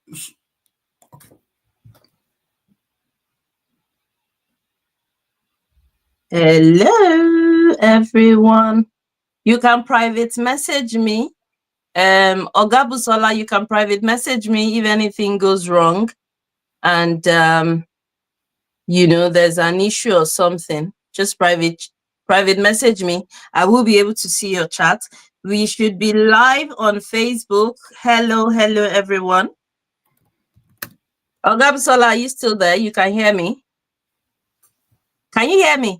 Okay. Hello, everyone. You can private message me. Oga Busola, you can private message me if anything goes wrong. And, there's an issue or something. Just private message me. I will be able to see your chat. We should be live on Facebook. Hello, everyone. Oga Busola, are you still there? You can hear me? Can you hear me?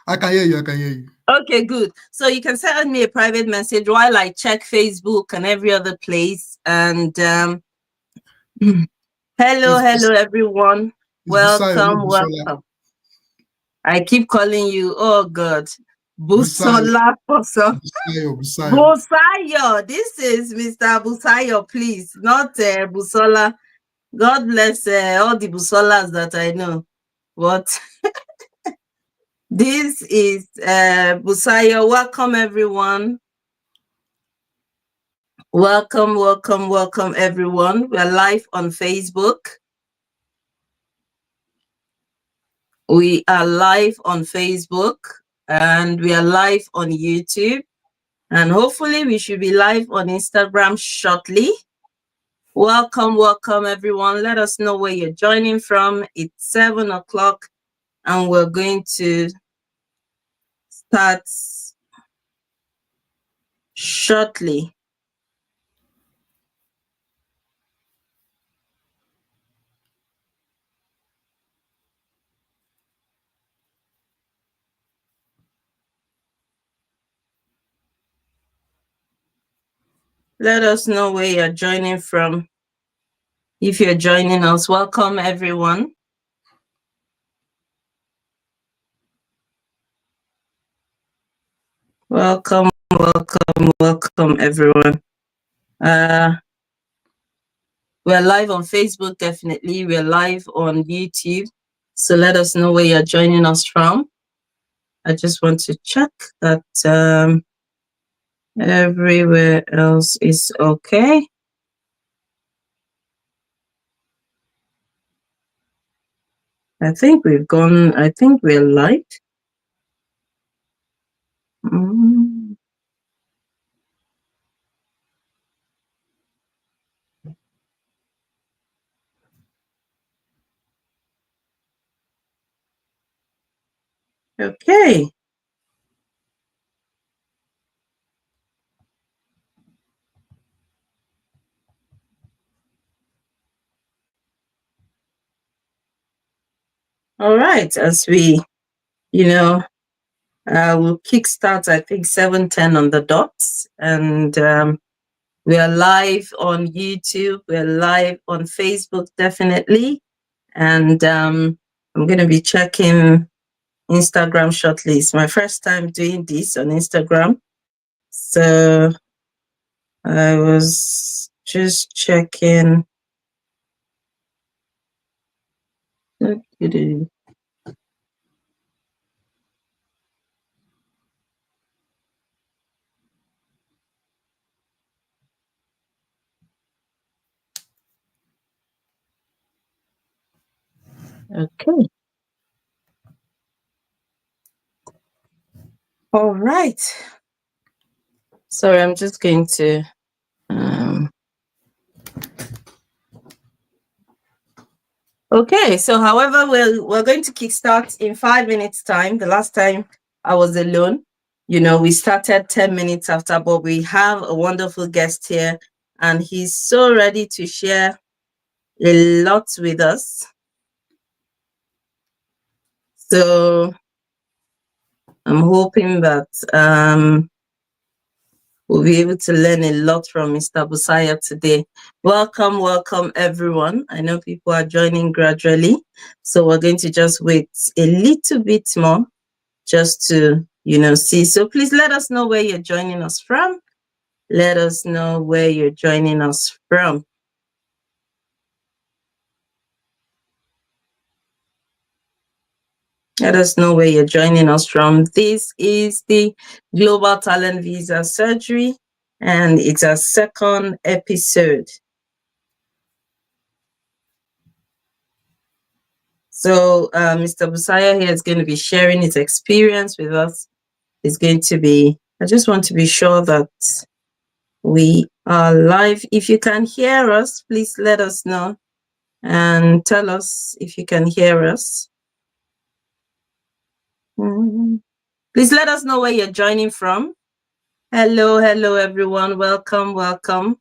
I can hear you. Okay, good. So you can send me a private message while I check Facebook and every other place. And hello, everyone. Welcome. I keep calling you. Oh God, Busola. Busayo. This is Mr. Busayo, please, not Busola. God bless all the Busolas that I know. What? This is Busayo. Welcome, everyone. Welcome, everyone. We are live on Facebook. We are live on Facebook and we are live on YouTube. And hopefully we should be live on Instagram shortly. Welcome, everyone. Let us know where you're joining from. It's 7 o'clock and we're going to start shortly. Let us know where you're joining from. If you're joining us, welcome everyone. Welcome everyone. We're live on Facebook, definitely. We're live on YouTube. So let us know where you're joining us from. I just want to check that everywhere else is okay. I think we're live. Okay. All right, as we, we'll kickstart, I think 7:10 on the dot, and we are live on YouTube. We're live on Facebook, definitely, and I'm going to be checking Instagram shortly. It's my first time doing this on Instagram, so I was just checking. Okay. All right. Sorry, I'm just going to. Okay, so however, we're going to kickstart in 5 minutes time. The last time I was alone, we started 10 minutes after, but we have a wonderful guest here and he's so ready to share a lot with us. So I'm hoping that we'll be able to learn a lot from Mr. Busayo today. Welcome, everyone. I know people are joining gradually, so we're going to just wait a little bit more just to, see. So please let us know where you're joining us from. Let us know where you're joining us from. Let us know where you're joining us from. This is the Global Talent Visa Surgery, and it's our second episode. So Mr. Busayo here is going to be sharing his experience with us. He's going to be, I just want to be sure that we are live. If you can hear us, please let us know and tell us if you can hear us. Please let us know where you're joining from. Hello, hello everyone. Welcome, welcome.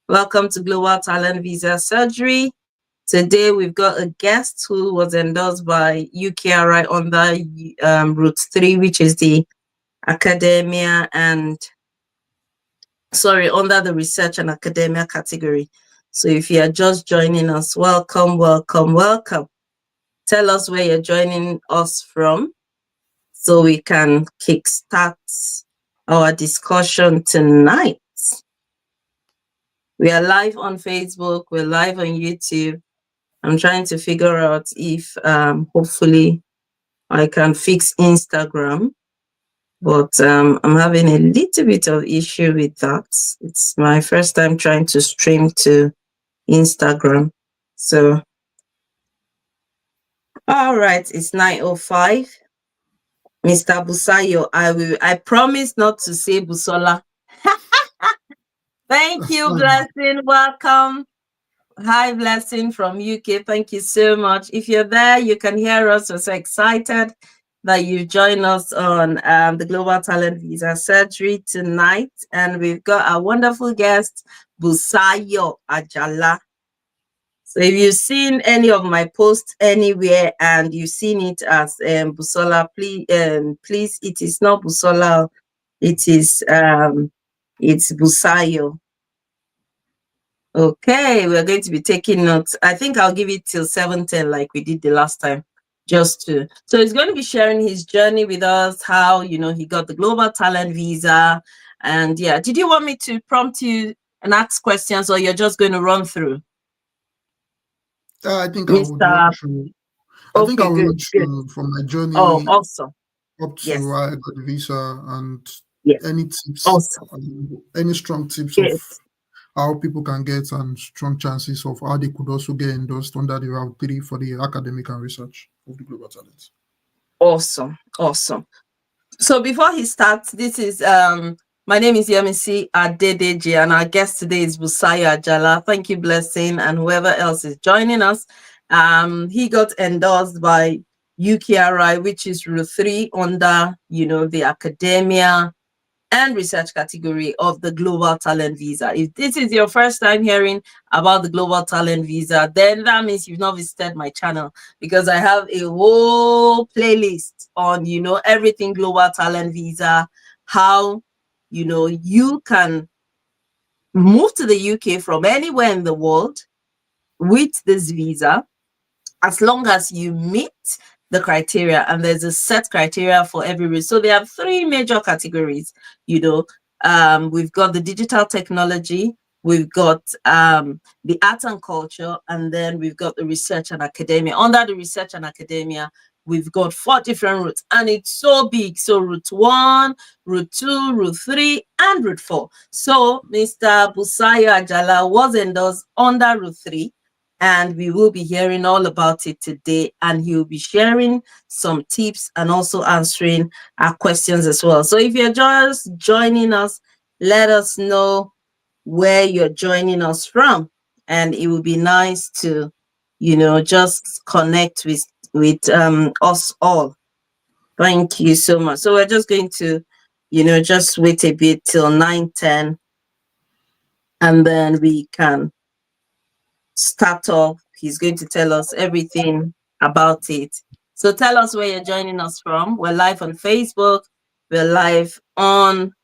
Welcome to Global Talent Visa Surgery. Today we've got a guest who was endorsed by UKRI under Route 3, which is the academia and under the research and academia category. So if you are just joining us, welcome, welcome, welcome. Tell us where you're joining us from so we can kickstart our discussion tonight. We are live on Facebook, we're live on YouTube. I'm trying to figure out if hopefully I can fix Instagram, but I'm having a little bit of issue with that. It's my first time trying to stream to Instagram. So, all right, it's 9:05. Mr. Busayo, I promise not to say Busola. Thank That's you, fine. Blessing. Welcome. Hi, Blessing from UK. Thank you so much. If you're there, you can hear us. We're so excited that you join us on the Global Talent Visa Surgery tonight. And we've got a wonderful guest, Busayo Ajala. So if you've seen any of my posts anywhere and you've seen it as Busola, please, it is not Busola. It is it's Busayo. Okay, we're going to be taking notes. I think I'll give it till 7:10 like we did the last time. So he's going to be sharing his journey with us, how, he got the Global Talent Visa. And yeah, did you want me to prompt you and ask questions, or you're just going to run through? I think I would Mr. run through. I think Okay, I'll good, run good. through from my Oh, journey awesome. up to Yes, why I got the visa and yes, any tips, awesome. any strong tips of Good. how people can get and strong chances of how they could also get endorsed under the Route 3 for the academic and research of the global talent. Awesome, awesome. So before he starts, this is my name is Yemisi Adedeji, and our guest today is Busayo Ajala. Thank you, Blessing, and whoever else is joining us. He got endorsed by UKRI, which is Route 3 under, the academia and research category of the Global Talent Visa. If this is your first time hearing about the Global Talent Visa, then that means you've not visited my channel, because I have a whole playlist on, everything Global Talent Visa, how, you can move to the UK from anywhere in the world with this visa, as long as you meet the criteria, and there's a set criteria for every race. So there are three major categories. We've got the digital technology, we've got the art and culture, and then we've got the research and academia. Under the research and academia, we've got 4 different routes, and it's so big. So route 1, route 2, route 3, and route 4. So Mr. Busayo Ajala was endorsed under route 3, and we will be hearing all about it today, and he will be sharing some tips and also answering our questions as well. So if you're just joining us, let us know where you're joining us from, and it would be nice to just connect with us all. Thank you so much. So we're just going to just wait a bit till 9:10, and then we can start off. He's going to tell us everything about it. So tell us where you're joining us from. We're live on Facebook, we're live on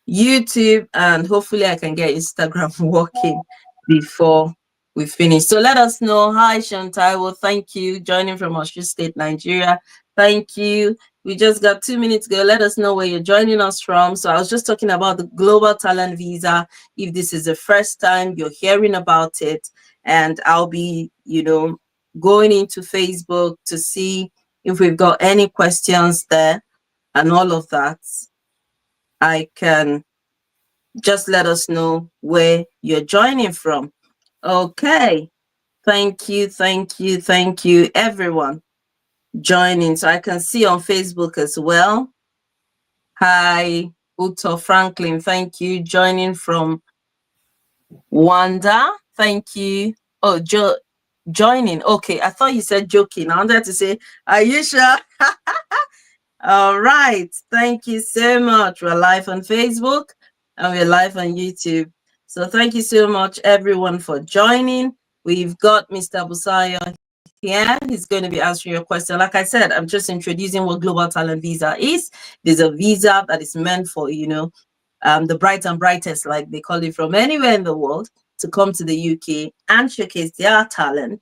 YouTube, and hopefully I can get Instagram working before we finish. So let us know. Hi, Shantai. Well, thank you. Joining from Osun State, Nigeria. Thank you. We just got 2 minutes ago. Let us know where you're joining us from. So I was just talking about the Global Talent Visa. If this is the first time you're hearing about it, and I'll be, going into Facebook to see if we've got any questions there and all of that. I can just let us know where you're joining from. Okay. Thank you, everyone. joining. So I can see on Facebook as well. Hi, Uto Franklin. Thank you. Joining from Wanda. Thank you. Oh, joining. Okay, I thought you said joking. I wanted to say, are you sure? All right. Thank you so much. We're live on Facebook and we're live on YouTube. So thank you so much, everyone, for joining. We've got Mr. Busayo here. He's going to be answering your question. Like I said, I'm just introducing what Global Talent Visa is. There's a visa that is meant for, the bright and brightest, like they call it, from anywhere in the world to come to the UK and showcase their talent,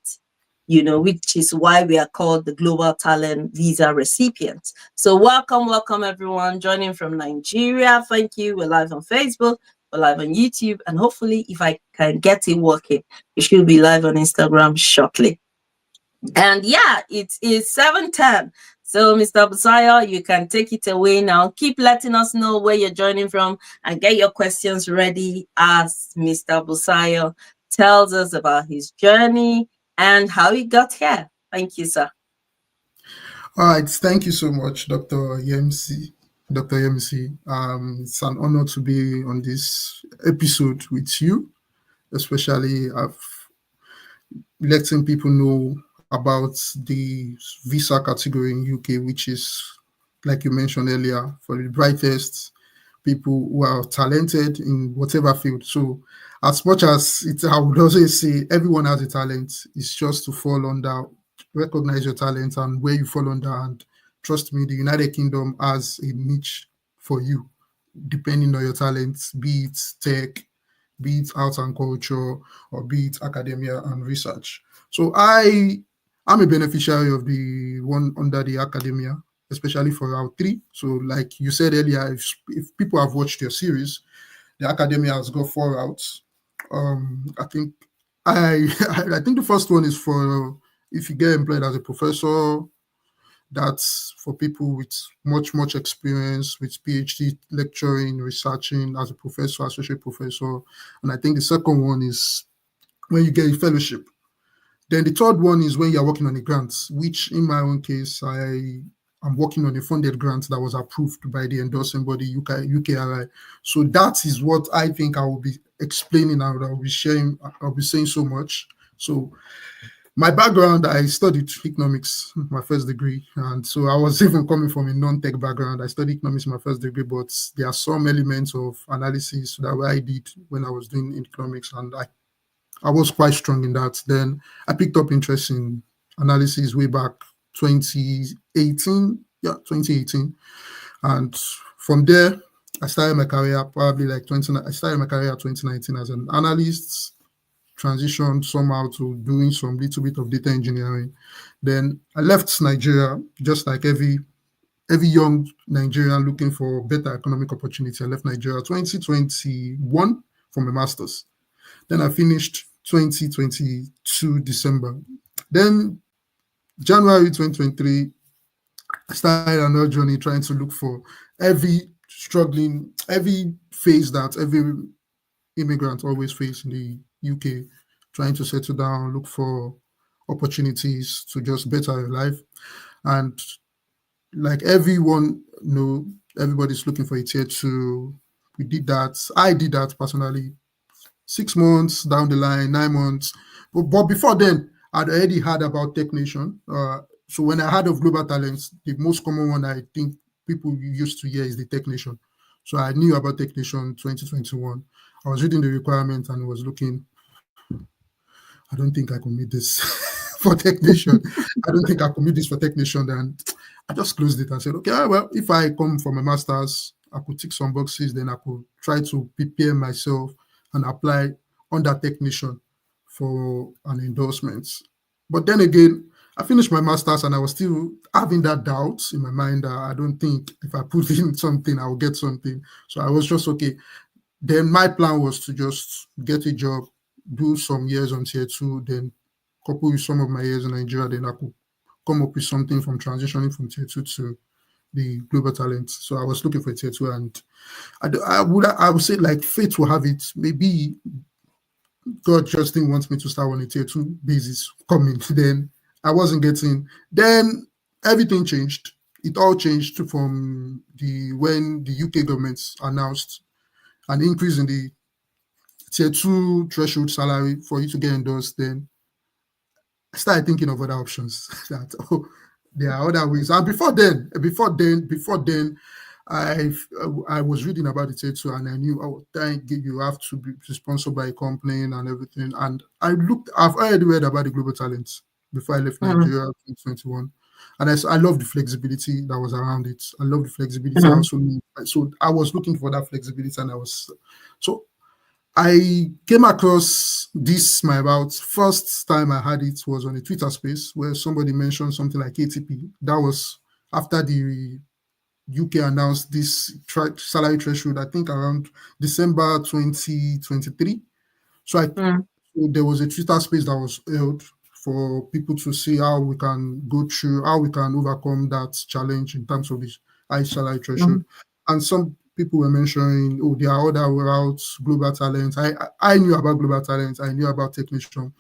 which is why we are called the Global Talent Visa recipients. So welcome everyone joining from Nigeria. Thank you. We're live on Facebook, we're live on YouTube, and hopefully if I can get it working, it should be live on Instagram shortly. And yeah, it is 7:10. So Mr. Busayo, you can take it away now. Keep letting us know where you're joining from and get your questions ready as Mr. Busayo tells us about his journey and how he got here. Thank you, sir. All right, thank you so much, Dr. Yemsi. Dr. Yemsi, it's an honor to be on this episode with you, especially letting people know about the visa category in UK, which is, like you mentioned earlier, for the brightest people who are talented in whatever field. So as much as I would also say everyone has a talent, it's just to fall under, recognize your talent and where you fall under. And trust me, the United Kingdom has a niche for you, depending on your talents, be it tech, be it arts and culture, or be it academia and research. So I'm a beneficiary of the one under the academia, especially for round 3. So like you said earlier, if people have watched your series, the academia has got 4 routes. I think I think the first one is for if you get employed as a professor. That's for people with much experience with PhD lecturing, researching as a professor, associate professor. And I think the second one is when you get a fellowship. Then the third one is when you're working on a grant, which in my own case, I'm working on a funded grant that was approved by the endorsing body UKRI. So that is what I think I will be explaining and I'll be sharing, I'll be saying so much. So my background, I studied economics, my first degree. And so I was even coming from a non-tech background. I studied economics in my first degree, but there are some elements of analysis that I did when I was doing economics, and I was quite strong in that. Then I picked up interest in analysis way back 2018. Yeah, 2018. And from there, I started my career probably I started my career at 2019 as an analyst, transitioned somehow to doing some little bit of data engineering. Then I left Nigeria, just like every young Nigerian looking for better economic opportunity. I left Nigeria 2021 for my master's. Then I finished 2022 December. Then January 2023, I started another journey trying to look for every phase that every immigrant always face in the UK, trying to settle down, look for opportunities to just better your life. And like everyone everybody's looking for a tier 2. We did that. I did that personally 6 months down the line, 9 months. But before then, I'd already heard about TechNation. So when I heard of Global Talents, the most common one I think people used to hear is the TechNation. So I knew about TechNation 2021. I was reading the requirements and was looking, I don't think I could meet this for TechNation. I don't think I could meet this for TechNation. And I just closed it and said, okay, well, if I come for my master's, I could tick some boxes, then I could try to prepare myself and apply under TechNation for an endorsement. But then again, I finished my master's and I was still having that doubt in my mind that I don't think if I put in something, I will get something. So I was just okay. Then my plan was to just get a job, do some years on tier 2, then couple with some of my years in Nigeria, then I could come up with something from transitioning from tier 2 to the global talent. So I was looking for a tier 2, and I would say like fate will have it. Maybe God just didn't want me to start on a tier 2 basis coming. Then I wasn't getting. Then everything changed. It all changed from when the UK government announced an increase in the tier two threshold salary for you to get endorsed. Then I started thinking of other options that there are other ways. And before then, I was reading about the tier two, and I knew, oh, thank you have to be sponsored by a company and everything. And I've already read about the global talents before I left mm, Nigeria in 2021. And I love the flexibility that was around it. I love the flexibility. mm, So I was looking for that flexibility, and so I came across this my about first time I had it was on a Twitter space where somebody mentioned something like ATP. That was after the UK announced this salary threshold, I think around December 2023. So mm, there was a Twitter space that was held for people to see how we can go through, how we can overcome that challenge in terms of the high salary threshold. mm, And some people were mentioning, oh, there are other routes, global talent. I knew about global talent. I knew about technician.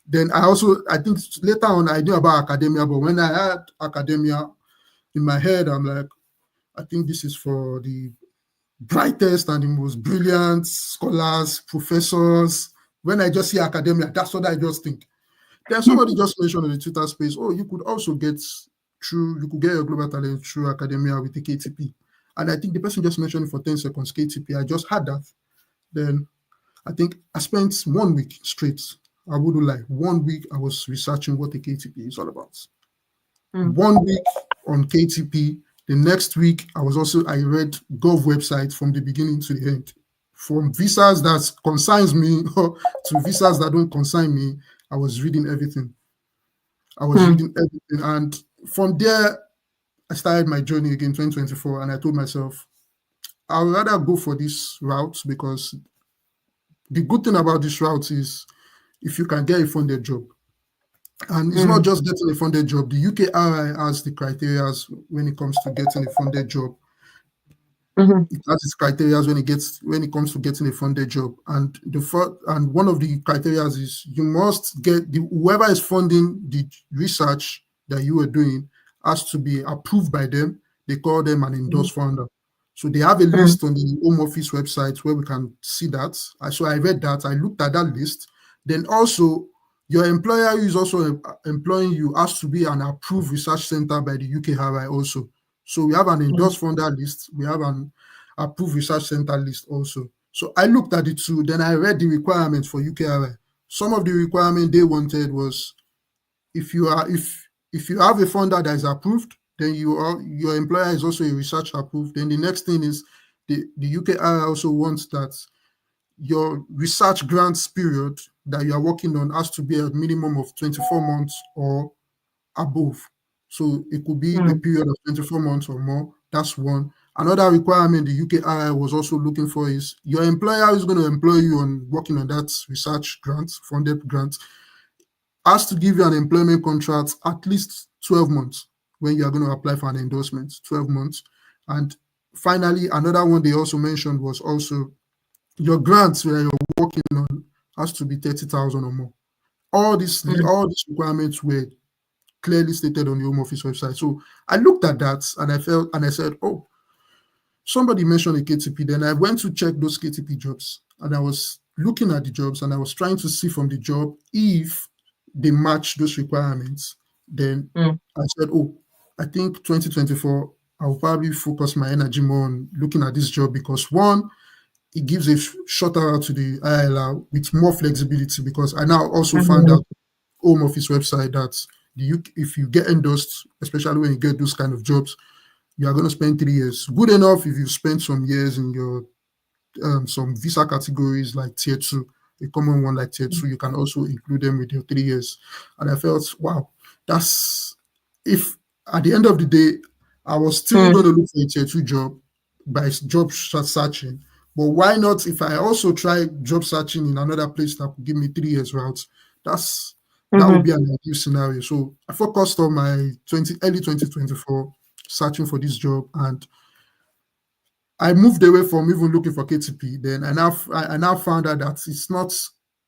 Then I think later on, I knew about academia. But when I had academia in my head, I'm like, I think this is for the brightest and the most brilliant scholars, professors. When I just see academia, that's what I just think. Then somebody just mentioned in the Twitter space, oh, you could get your global talent through academia with the KTP. And I think the person just mentioned it for 10 seconds, KTP. I just had that. Then I think I spent 1 week straight. I wouldn't lie. 1 week I was researching what the KTP is all about. mm, 1 week on KTP. The next week I read Gov website from the beginning to the end. From visas that concerns me to visas that don't concern me, I was reading everything. mm, And from there, I started my journey again, 2024, and I told myself, I would rather go for this route because the good thing about this route is if you can get a funded job. And it's not mm, just getting a funded job. The UKRI has the criteria when it comes to getting a funded job. mhm, It has its criteria when it comes to getting a funded job. And one of the criteria is you must get whoever is funding the research that you are doing has to be approved by them. They call them an mm, endorsed funder. So they have a mm, list on the Home Office website where we can see that. So I read that. I looked at that list. Then also your employer who is also employing you has to be an approved research center by the UKRI also. So we have an mm, endorsed funder list. We have an approved research center list also. So I looked at the two, then I read the requirements for UKRI. Some of the requirements they wanted was if you have a funder that is approved, then your employer is also a research approved. Then the next thing is the UKRI also wants that your research grants period that you are working on has to be a minimum of 24 months or above. So it could be a mm, period of 24 months or more. That's one. Another requirement the UKRI was also looking for is your employer is going to employ you on working on that research grant, funded grant, has to give you an employment contract at least 12 months when you are going to apply for an endorsement, 12 months. And finally, another one they also mentioned was also your grants where you're working on has to be 30,000 or more. mm, All these requirements were clearly stated on the Home Office website. So I looked at that and I said, oh, somebody mentioned a KTP. Then I went to check those KTP jobs and I was looking at the jobs and I was trying to see from the job if they match those requirements. Then mm, I said, oh, I think 2024, I'll probably focus my energy more on looking at this job because one, it gives a shorter out to the ILR with more flexibility because I now also found mhm, out Home Office website that if you get endorsed, especially when you get those kind of jobs, you are going to spend 3 years. Good enough if you spend some years in your some visa categories like tier two, a common one like tier two, you can also include them with your 3 years. And I felt, wow, that's if at the end of the day, I was still mm, going to look for a tier two job by job searching. But why not if I also try job searching in another place that could give me 3 years routes? That would mhm, be an ideal scenario. So I focused on my early 2024 searching for this job, and I moved away from even looking for KTP. Then I now found out that it's not.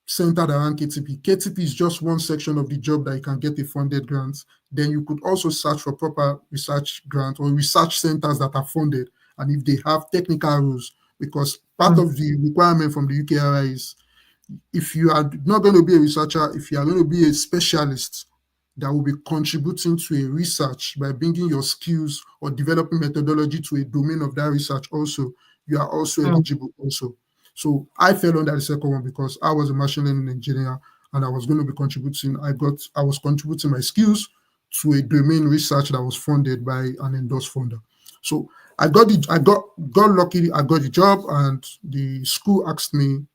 centered around KTP. KTP is just one section of the job that you can get a funded grant. Then you could also search for proper research grant or research centers that are funded, and if they have technical rules, because part of the requirement from the UKRI is, if you are not going to be a researcher, if you are going to be a specialist that will be contributing to a research by bringing your skills or developing methodology to a domain of that research also, you are also eligible also. So I fell under the second one because I was a machine learning engineer and I was going to be contributing. I was contributing my skills to a domain research that was funded by an endorsed funder. So I got lucky. I got the job, and the school asked me,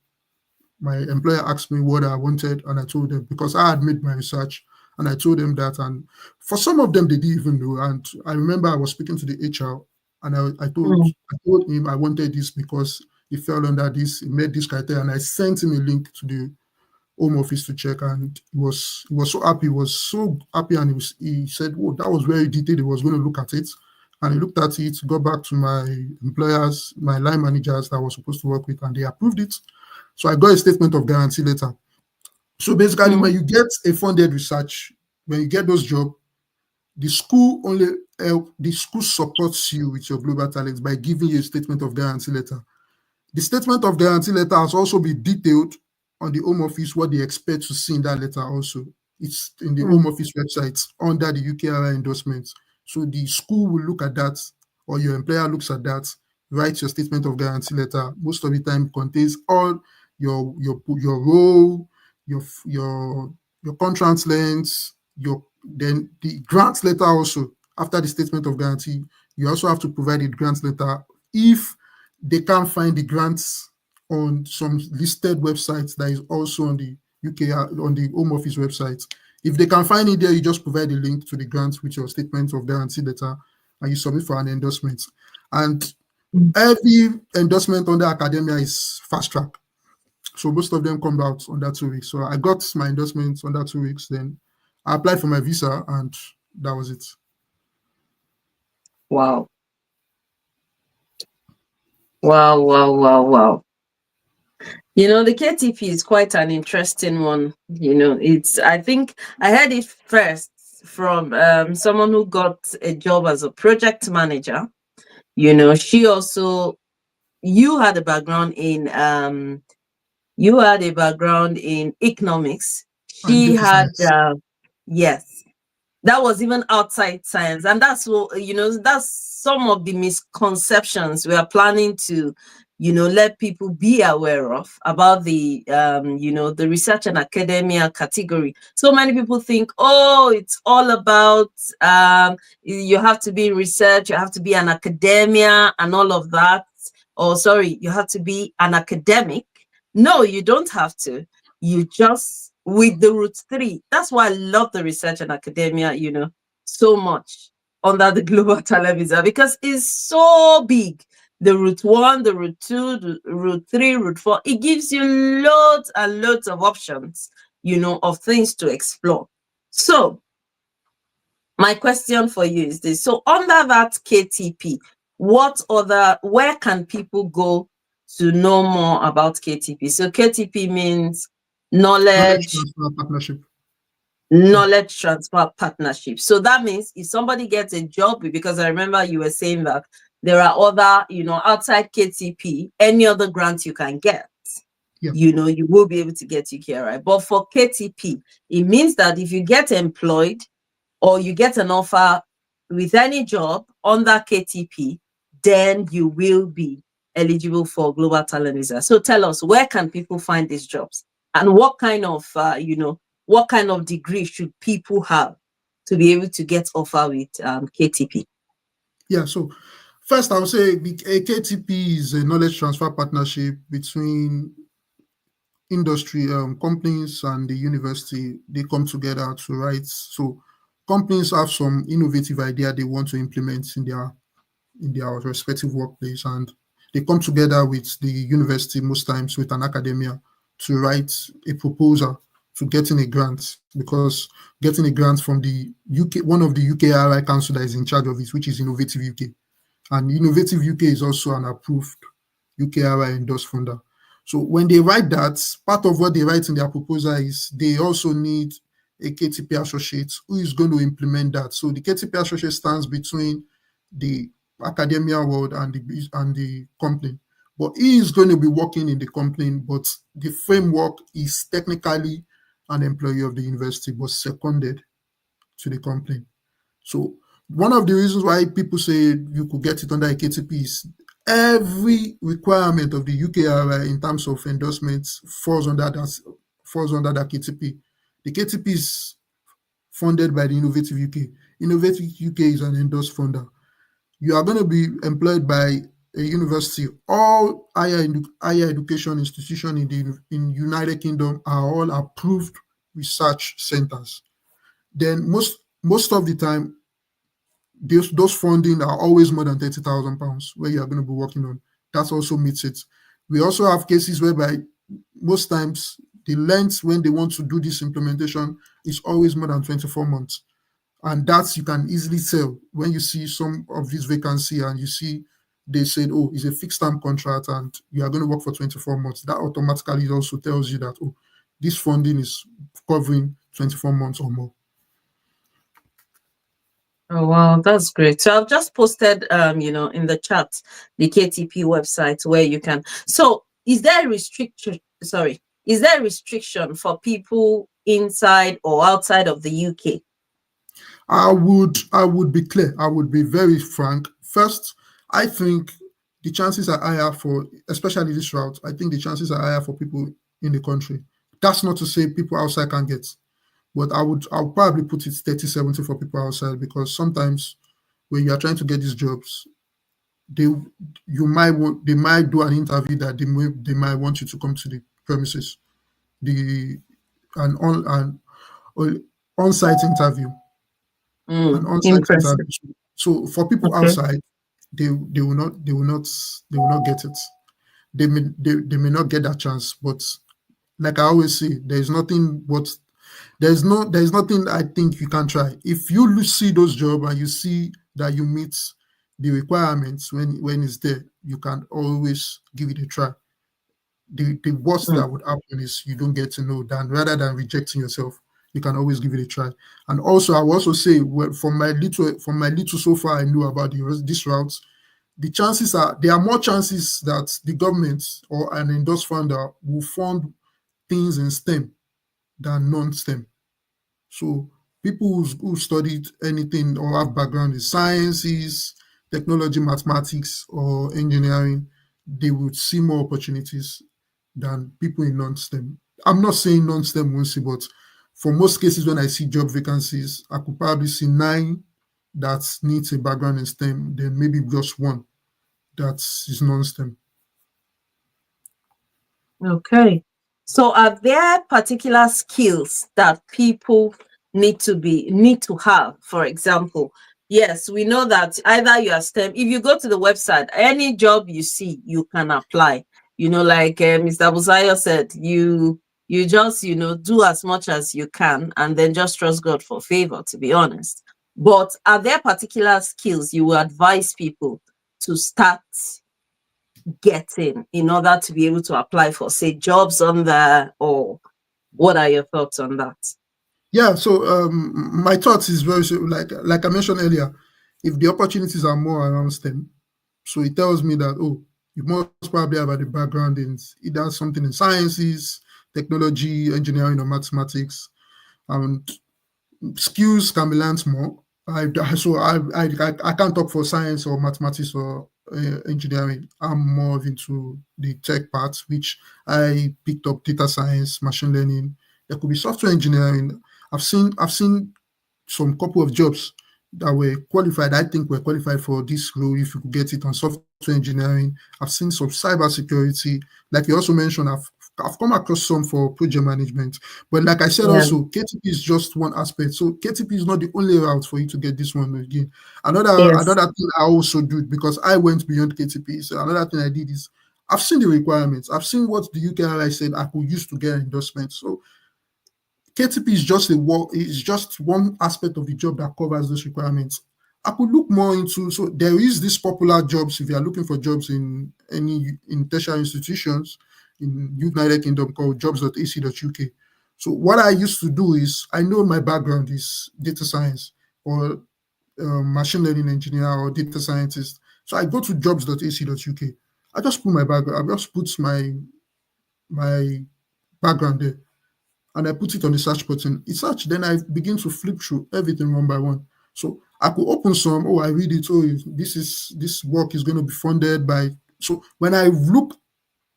my employer asked me what I wanted, and I told them because I had made my research, and I told them that. And for some of them, they didn't even know. And I remember I was speaking to the HR, and I told him I wanted this because he fell under this, he met this criteria, and I sent him a link to the home office to check, and he was so happy. He was so happy, and he said, "Oh, that was very detailed. He was going to look at it." And he looked at it, got back to my employers, my line managers that I was supposed to work with, and they approved it. So I got a statement of guarantee letter. So basically, when you get a funded research, when you get those jobs, the school supports you with your global talents by giving you a statement of guarantee letter. The statement of guarantee letter has also been detailed on the Home Office, what they expect to see in that letter also. It's in the Home Office website under the UKRI endorsements. So the school will look at that, or your employer looks at that, writes your statement of guarantee letter. Most of the time contains all your role, your contract length, then the grant letter also. After the statement of guarantee, you also have to provide a grant letter if they can't find the grants on some listed websites that is also on the on the Home Office website. If they can find it there, you just provide a link to the grant with your statement of guarantee letter, and you submit for an endorsement. And every endorsement under academia is fast track. So most of them come out under 2 weeks. So I got my endorsements under 2 weeks. Then I applied for my visa, and that was it. Wow. Wow, wow, wow, wow. The KTP is quite an interesting one. I think I heard it first from someone who got a job as a project manager. She also, you had a background in economics. And She data had, science. yes, that was even outside science, and that's what that's some of the misconceptions we are planning to let people be aware of about the the research and academia category. So many people think, oh, it's all about you have to be in research, you have to be an academia and all of that, or sorry, you have to be an academic. No, you don't have to. You just, with the root three. That's why I love the research and academia, so much under the global talent visa, because it's so big. The root one, the root two, the root three, root four. It gives you loads and loads of options, of things to explore. So my question for you is this. So under that KTP, where can people go to know more about KTP? So KTP means Knowledge knowledge transfer partnership. transfer partnership. So that means if somebody gets a job, because I remember you were saying that there are other, outside KTP, any other grant you can get, Yeah. you will be able to get UKRI. But for KTP, it means that if you get employed or you get an offer with any job under KTP, then you will be eligible for global talent visa. So tell us, where can people find these jobs, and what kind of what kind of degree should people have to be able to get offer with KTP? Yeah. So first, I would say a KTP is a knowledge transfer partnership between industry companies and the university. They come together to write. So companies have some innovative idea they want to implement in their respective workplace, and they come together with the university, most times with an academia, to write a proposal to getting a grant, because getting a grant from the UK, one of the UKRI council that is in charge of it, which is Innovative UK. And Innovative UK is also an approved UKRI endorsed funder. So when they write that, part of what they write in their proposal is they also need a KTP associate who is going to implement that. So the KTP associate stands between the academia world and the company. But he is going to be working in the company, but the framework is technically an employee of the university, but seconded to the company. So one of the reasons why people say you could get it under a KTP is every requirement of the UKRI in terms of endorsements falls under that KTP. The KTP is funded by the Innovative UK. Innovative UK is an endorsed funder. You are going to be employed by a university. All higher education institutions in United Kingdom are all approved research centers. Then most of the time, those funding are always more than £30,000 where you are going to be working on. That also meets it. We also have cases whereby most times the length when they want to do this implementation is always more than 24 months. And that you can easily tell when you see some of these vacancy and you see they said, oh, it's a fixed term contract and you are going to work for 24 months. That automatically also tells you that, oh, this funding is covering 24 months or more. Oh wow, that's great. So I've just posted in the chat the KTP website where you can. So is there a restriction is there a restriction for people inside or outside of the UK? I would be clear. I would be very frank. First, I think the chances are higher for, especially this route, I think the chances are higher for people in the country. That's not to say people outside can get, but I'll probably put it 30-70 for people outside, because sometimes when you are trying to get these jobs, they might do an interview that they might want you to come to the premises, the an on-site interview, an In on-site person. interview. So for people Okay. outside, they will not get it. They may not get that chance. But like I always say, there's nothing I think you can try. If you see those jobs and you see that you meet the requirements when it's there, you can always give it a try. The worst Mm. that would happen is you don't get to know. Than rather than rejecting yourself, you can always give it a try. And also, I will also say, well, from my little so far I know about this route, there are more chances that the government or an endorsed funder will fund things in STEM than non-STEM. So people who studied anything or have background in sciences, technology, mathematics, or engineering, they would see more opportunities than people in non-STEM. I'm not saying non-STEM won't see, but for most cases, when I see job vacancies, I could probably see 9 that needs a background in STEM, then maybe just 1 that is non-STEM. Okay. So are there particular skills that people need to have? For example, yes, we know that either you are STEM, if you go to the website, any job you see, you can apply. Like Mr. Busayo said, you just do as much as you can and then just trust God for favor, to be honest. But are there particular skills you will advise people to start getting in order to be able to apply for, say, jobs on there? Or what are your thoughts on that? Yeah, so my thoughts is very like I mentioned earlier, if the opportunities are more around STEM, so it tells me that, oh, you most probably have a background in either something in sciences, technology, engineering, or mathematics, and skills can be learned more. I can't talk for science or mathematics or engineering. I'm more into the tech part, which I picked up data science, machine learning. There could be software engineering. I've seen some couple of jobs that were qualified. I think were qualified for this role if you could get it on software engineering. I've seen some cyber security. Like you also mentioned, I've come across some for project management. But like I said, Yeah. also KTP is just one aspect. So KTP is not the only route for you to get this one again. Yes. Another thing I also do, because I went beyond KTP. So another thing I did is I've seen the requirements. I've seen what the UKRI said I could use to get endorsement. So KTP is just one aspect of the job that covers those requirements. I could look more into, so there is this popular jobs if you are looking for jobs in tertiary institutions. in United Kingdom called jobs.ac.uk. So what I used to do is, I know my background is data science or machine learning engineer or data scientist. So I go to jobs.ac.uk. I just put my background, I just put my background there, and I put it on the search button. It search, then I begin to flip through everything one by one. So I could open some, I read it, this work is going to be funded by. So when I look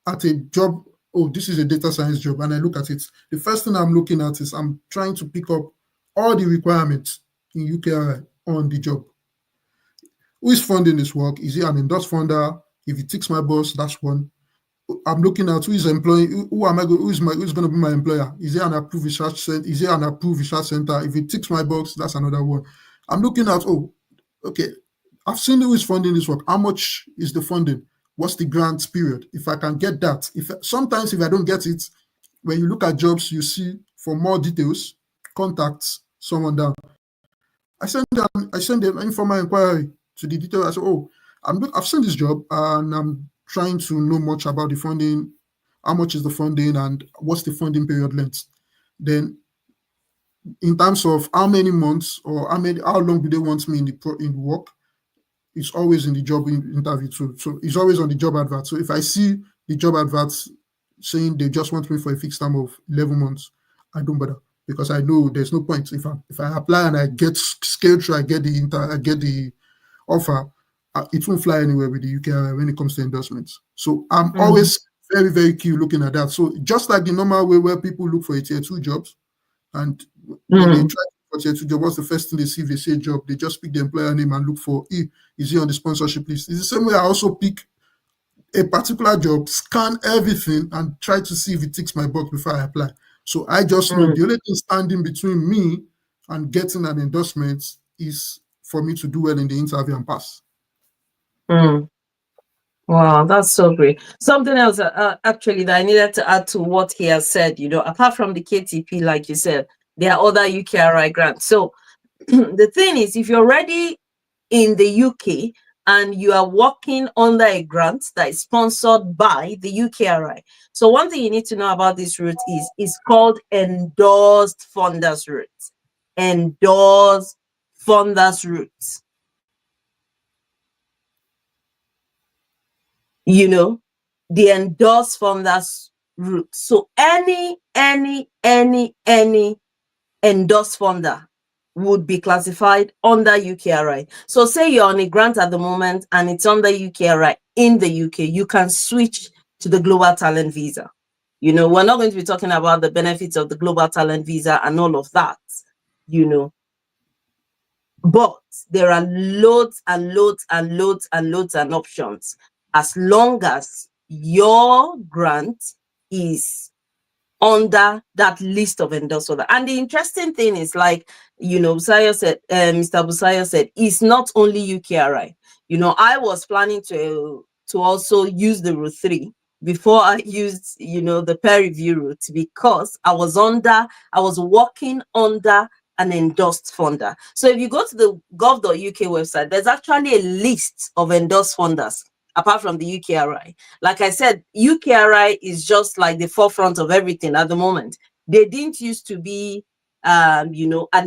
at a job, this is a data science job, and I look at it, the first thing I'm looking at is I'm trying to pick up all the requirements in UKRI on the job. Who is funding this work? Is it an endorsed funder? If it ticks my box, that's one. I'm looking at who is employing, who's going to be my employer? Is it an approved research center? Is it an approved research center? If it ticks my box, that's another one. I'm looking at, okay, I've seen who is funding this work. How much is the funding? What's the grant period? If I can get that, sometimes if I don't get it, when you look at jobs, you see for more details, contact someone down. I send them informal inquiry to the detail. I say, I've seen this job and I'm trying to know much about the funding, how much is the funding and what's the funding period length. Then in terms of how many months or how long do they want me in the work, it's always in the job interview too. So it's always on the job advert. So if I see the job adverts saying they just want me for a fixed term of 11 months, I don't bother, because I know there's no point. If I apply and I get scaled through, I get the offer, it won't fly anywhere with the UKRI when it comes to endorsements. So I'm always very, very keen looking at that. So just like the normal way where people look for a tier 2 jobs, and when they try for tier 2 job, what's the first thing they see? If they say job, they just pick the employer name and look for, is he on the sponsorship list? It's the same way I also pick a particular job, scan everything, and try to see if it ticks my box before I apply. So I just know the only thing standing between me and getting an endorsement is for me to do well in the interview and pass. Wow, that's so great. Something else actually that I needed to add to what he has said, apart from the KTP, like you said, there are other UKRI grants. So the thing is, if you're already in the UK and you are working under a grant that is sponsored by the UKRI. So one thing you need to know about this route is called endorsed funders route. Endorsed funders route. The endorsed funders route. So any endorsed funder would be classified under UKRI. So say you're on a grant at the moment and it's under UKRI in the UK, you can switch to the Global Talent Visa. We're not going to be talking about the benefits of the Global Talent Visa and all of that, but there are loads and loads and loads and loads and options, as long as your grant is under that list of endorsed. And the interesting thing is, like, Busayo said, Mr. Busayo said, it's not only UKRI. I was planning to also use the route 3 before I used, the peer review route, because I was working under an endorsed funder. So if you go to the gov.uk website, there's actually a list of endorsed funders apart from the UKRI. Like I said, UKRI is just like the forefront of everything at the moment. They didn't used to be, an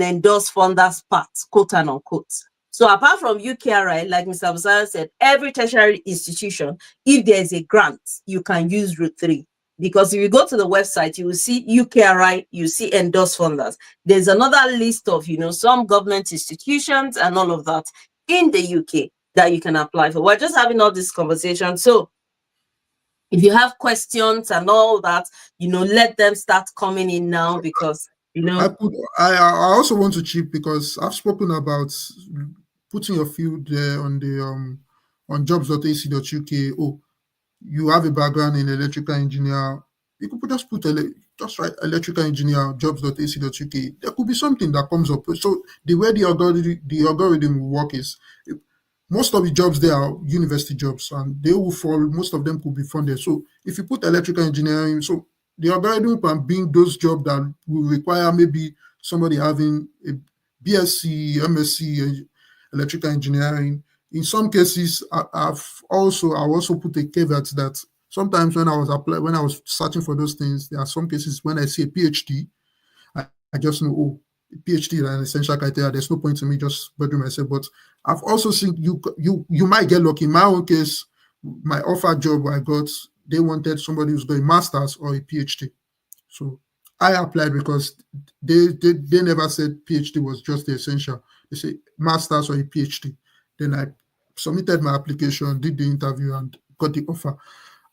endorsed funders part, quote and unquote. So apart from UKRI, like Mr. Busayo said, every tertiary institution, if there is a grant, you can use route 3. Because if you go to the website, you will see UKRI, you see endorsed funders. There's another list of, some government institutions and all of that in the UK that you can apply for. We're just having all this conversation. So if you have questions and all that, let them start coming in now, because, I also want to chip, because I've spoken about putting your field there on the on jobs.ac.uk. You have a background in electrical engineer, you could just write electrical engineer jobs.ac.uk. There could be something that comes up. So the way the algorithm will work is, most of the jobs there are university jobs, and they will fall. Most of them could be funded. So if you put electrical engineering, so the algorithm can bring those jobs that will require maybe somebody having a BSc, MSc, electrical engineering. In some cases, I'll also put a caveat that Sometimes when I was searching for those things, there are some cases when I see a PhD, I just know, oh, PhD is an essential criteria. There's no point in me just bothering myself. But I've also seen you might get lucky. In my own case, my offer job I got, they wanted somebody who's got a master's or a PhD. So I applied because they never said PhD was just the essential. They say master's or a PhD. Then I submitted my application, did the interview, and got the offer.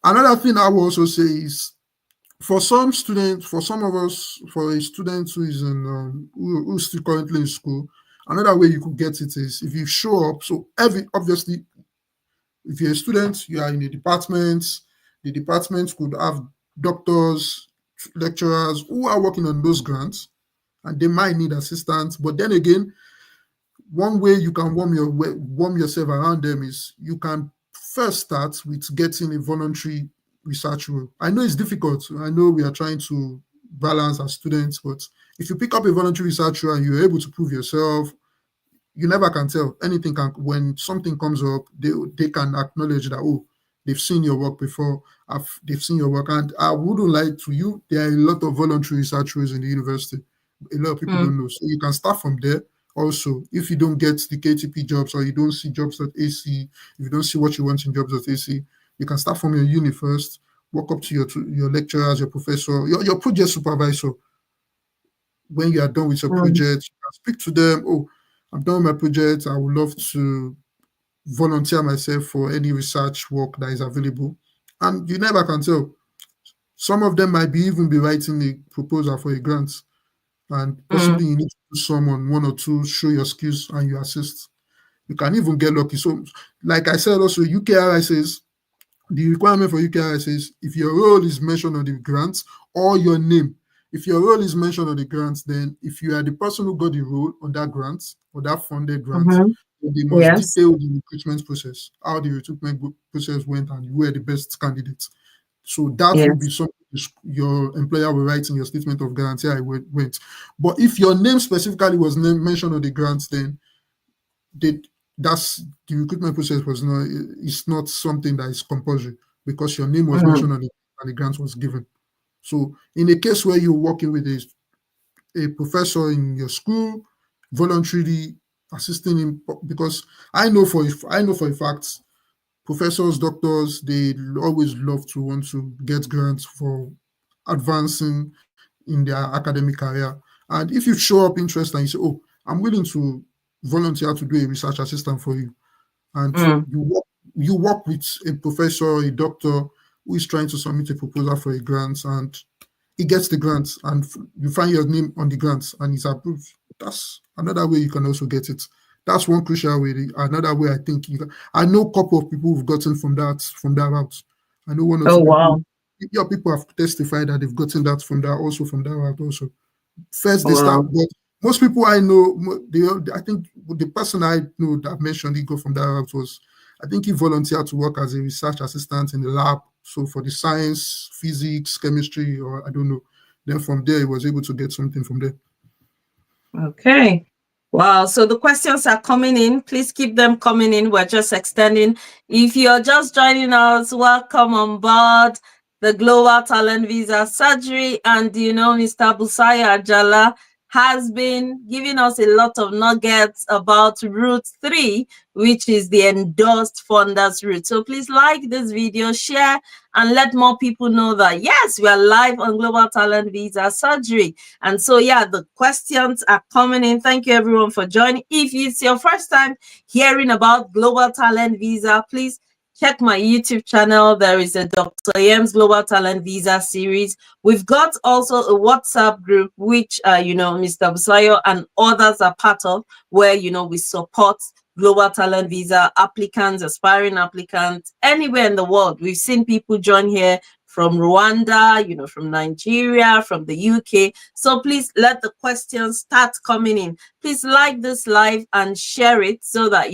Another thing I will also say is for some students, for some of us, for a student who is who's still currently in school, another way you could get it is if you show up. So obviously, if you're a student, you are in a department. The department could have doctors, lecturers who are working on those grants, and they might need assistance. But then again, one way you can warm yourself around them is you can first start with getting a voluntary research role. I know it's difficult. I know we are trying to balance as students, but if you pick up a voluntary research role and you're able to prove yourself, you never can tell. Anything can, when something comes up, they can acknowledge that, oh, they've seen your work before, they've seen your work. And I wouldn't lie to you, there are a lot of voluntary research roles in the university. A lot of people don't know. So you can start from there. Also, if you don't get the KTP jobs or you don't see jobs.ac, if you don't see what you want in jobs.ac, you can start from your uni first, walk up to your lecturers, your professor, your project supervisor. When you are done with your project, you can speak to them. Oh, I'm done with my project. I would love to volunteer myself for any research work that is available. And you never can tell. Some of them might even be writing a proposal for a grant. And possibly you need to do someone, one or two, show your skills and you assist. You can even get lucky. So, like I said, also UKRI says the requirement for UKRI says if your role is mentioned on the grant or your name. If your role is mentioned on the grant, then if you are the person who got the role on that grant or that funded grant, they must Yes. detail the recruitment process, how the recruitment process went, and you were the best candidate. So that will be Yes. something your employer will write in your statement of guarantee I went. But if your name specifically was mentioned on the grants, then that's the recruitment process was not, it's not something that is compulsory because your name was mentioned on it and the grant was given. So in a case where you're working with a professor in your school, voluntarily assisting him, because I know for a fact professors, doctors, they always love to want to get grants for advancing in their academic career. And if you show up interest and you say, oh, I'm willing to volunteer to do a research assistant for you, and you work with a professor, a doctor who is trying to submit a proposal for a grant, and he gets the grant, and you find your name on the grant, and it's approved. That's another way you can also get it. That's one crucial way. Another way I think I know a couple of people who've gotten from that route. I know one or Oh, two people. wow. Your people have testified that they've gotten that from that also from that route also. First they start, Wow. but most people I know, I think the person I know that mentioned he got from that route was, I think he volunteered to work as a research assistant in the lab. So for the science, physics, chemistry, or I don't know. Then from there, he was able to get something from there. Okay. Wow. So the questions are coming in. Please keep them coming in. We're just extending. If you're just joining us, welcome on board the Global Talent Visa Surgery. And, Mr. Busayo Ajala has been giving us a lot of nuggets about Route 3, which is the endorsed funders route. So please like this video, share, and let more people know that, yes, we are live on Global Talent Visa Surgery. And so, yeah, the questions are coming in. Thank you, everyone, for joining. If it's your first time hearing about Global Talent Visa, please check my YouTube channel. There is a Dr. Yem's Global Talent Visa series. We've got also a WhatsApp group, which, Mr. Busayo and others are part of, where, we support Global Talent Visa applicants, aspiring applicants, anywhere in the world. We've seen people join here from Rwanda, from Nigeria, from the UK. So please let the questions start coming in. Please like this live and share it so that,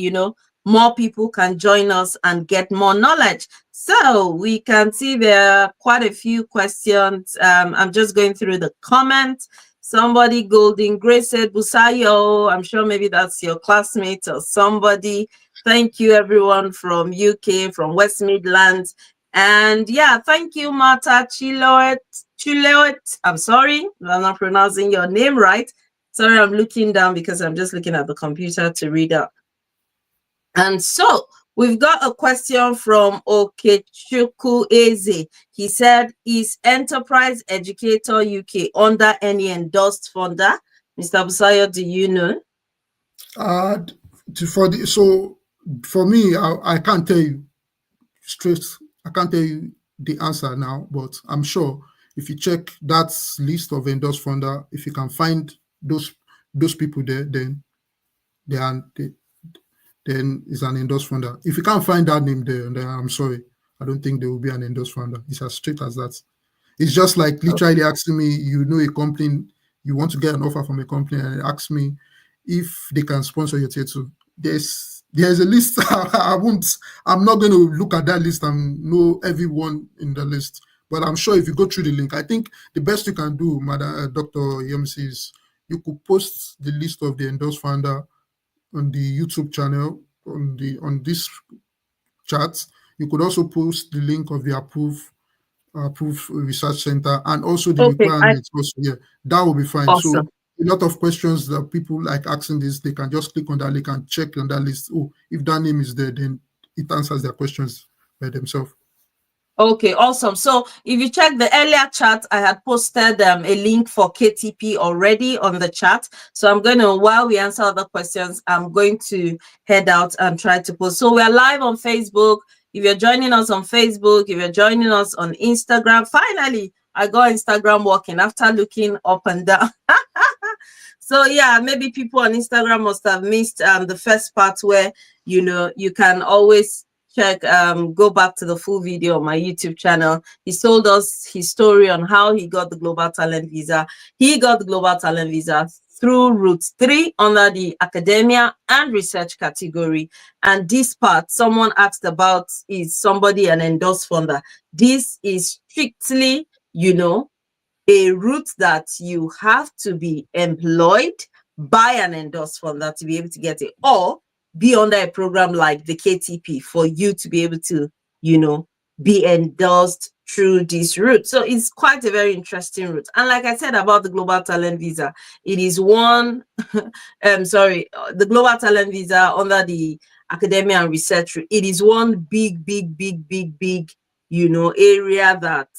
more people can join us and get more knowledge. So we can see there are quite a few questions. I'm just going through the comments. Somebody, Golden Grace, said, Busayo, I'm sure maybe that's your classmate or somebody. Thank you, everyone from UK, from West Midlands. And yeah, thank you, Marta Chiloet. I'm sorry, I'm not pronouncing your name right. Sorry, I'm looking down because I'm just looking at the computer to read out. And so we've got a question from Okechukwu Eze. He said, is Enterprise Educator UK under any endorsed funder? Mr. Busayo, do you know? So for me, I can't tell you straight. I can't tell you the answer now, but I'm sure if you check that list of endorsed funder, if you can find those people there, then they are they, then it's an endorsed funder. If you can't find that name there, then I'm sorry. I don't think there will be an endorsed funder. It's as straight as that. It's just like literally asking me, a company, you want to get an offer from a company and ask me if they can sponsor your tier two. There's a list. I'm not going to look at that list and know everyone in the list. But I'm sure if you go through the link, I think the best you can do, Madam Dr. Yemsi, is you could post the list of the endorsed founder on the YouTube channel on this chat. You could also post the link of the approved research center and also the Okay, requirements. Also, yeah, that will be fine. So awesome. a lot of questions that people like asking this, they can just click on that link and check on that list. Oh, if that name is there, then it answers their questions by themselves. Okay, awesome. So if you check the earlier chat, I had posted a link for KTP already on the chat. So I'm going to, while we answer other questions, I'm going to head out and try to post. So we're live on Facebook. If you're joining us on Facebook, if you're joining us on Instagram, finally, I got Instagram working after looking up and down. So yeah, maybe people on Instagram must have missed the first part where, you can always check, go back to the full video on my YouTube channel. He told us his story on how he got the Global Talent Visa. He got the Global Talent Visa through Route 3 under the academia and research category. And this part someone asked about, is somebody an endorsed funder? This is strictly, a route that you have to be employed by an endorsed funder to be able to get it, or be under a program like the KTP for you to be able to, be endorsed through this route. So it's quite a very interesting route. And like I said about the Global Talent Visa, it is one, the Global Talent Visa under the academia and research route, it is one big, area that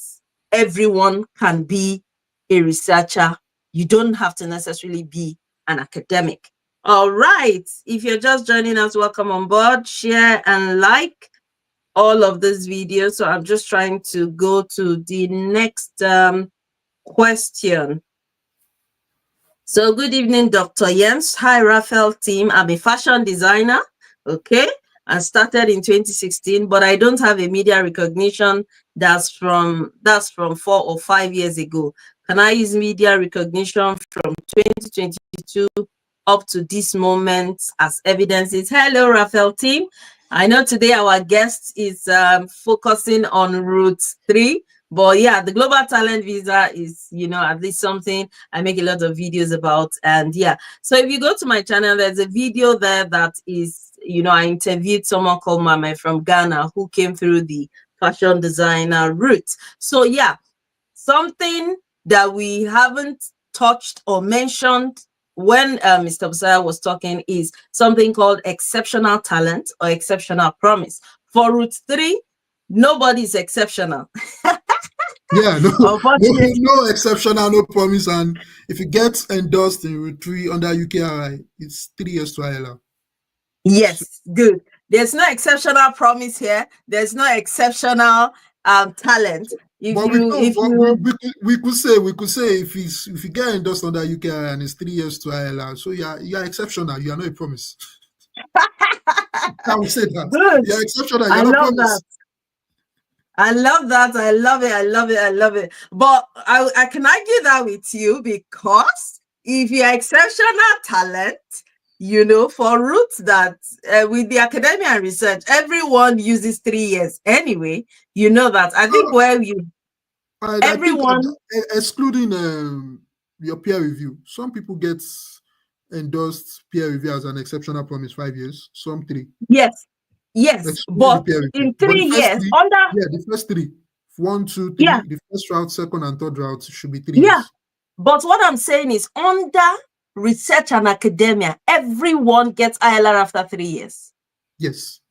everyone can be a researcher. You don't have to necessarily be an academic. All right. If you're just joining us, welcome on board. Share and like all of this video. So I'm just trying to go to the next question. So good evening, Dr. Jens. Hi, Raphael team. I'm a fashion designer. Okay. I started in 2016, but I don't have a media recognition that's from 4 or 5 years ago. Can I use media recognition from 2022 up to this moment as evidences? Hello, Raphael team. I know today our guest is focusing on Route 3, but yeah, the Global Talent Visa is, at least something I make a lot of videos about. And yeah, so if you go to my channel, there's a video there that is, I interviewed someone called Mame from Ghana who came through the fashion designer route. So yeah, something that we haven't touched or mentioned when Mr. Busayo was talking is something called exceptional talent or exceptional promise. For Route 3, nobody's exceptional. Yeah, no, Unfortunately, no exceptional, no promise. And if you get endorsed in Route 3 under UKRI, it's 3 years to ILR. yes, good. There's no exceptional promise here. There's no exceptional talent. If But we you, know, if but you, we could say if you get endorsed under UKRI and it's 3 years to ILR, so you're exceptional. You are not a promise. I will say that good. you're exceptional. I You're not love that. promise. I love that. I love it. I love it. I love it. But I can argue that with you, because if you're exceptional talent, for routes that with the academia and research, everyone uses 3 years anyway. You know that. I think where you I think everyone, excluding your peer review, some people get endorsed peer review as an exceptional promise 5 years, some 3. yes, Yes, Excluding the but peer review. in But the 3 first years, three, under, yeah, the first three, 1, 2, yeah, 3, the first route, second and third route should be 3 yeah. years. But what I'm saying is under research and academia, everyone gets ILR after 3 years. Yes,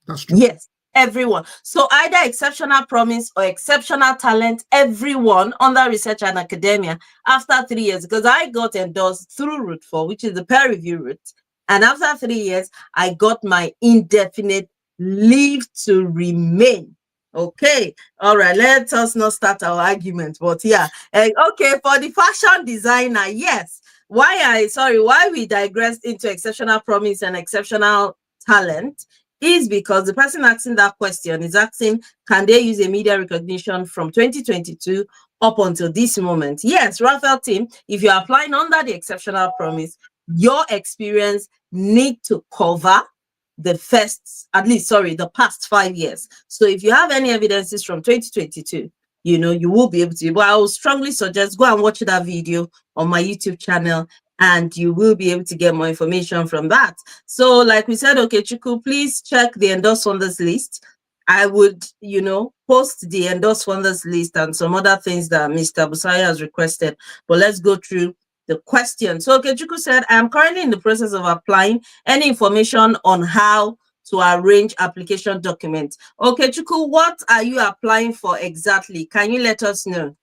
that's true. Yes, everyone. So either exceptional promise or exceptional talent, everyone under research and academia after 3 years, because I got endorsed through Route 4, which is the peer review route. And after 3 years, I got my indefinite leave to remain. Okay, all right, let us not start our argument, but yeah, okay, for the fashion designer, yes. Why we digressed into exceptional promise and exceptional talent is because the person asking that question is asking, can they use a media recognition from 2022 up until this moment? Yes, Raphael team, if you're applying under the exceptional promise, your experience need to cover the the past 5 years. So if you have any evidences from 2022, you will be able to. But I would strongly suggest go and watch that video on my YouTube channel, and you will be able to get more information from that. So like we said, okay, Chuku, please check the endorsed funders list. I would, post the endorsed funders list and some other things that Mr. Busayo has requested. But let's go through the question. So Okechukwu said, I am currently in the process of applying. Any information on how to arrange application documents? Okechukwu, what are you applying for exactly? Can you let us know?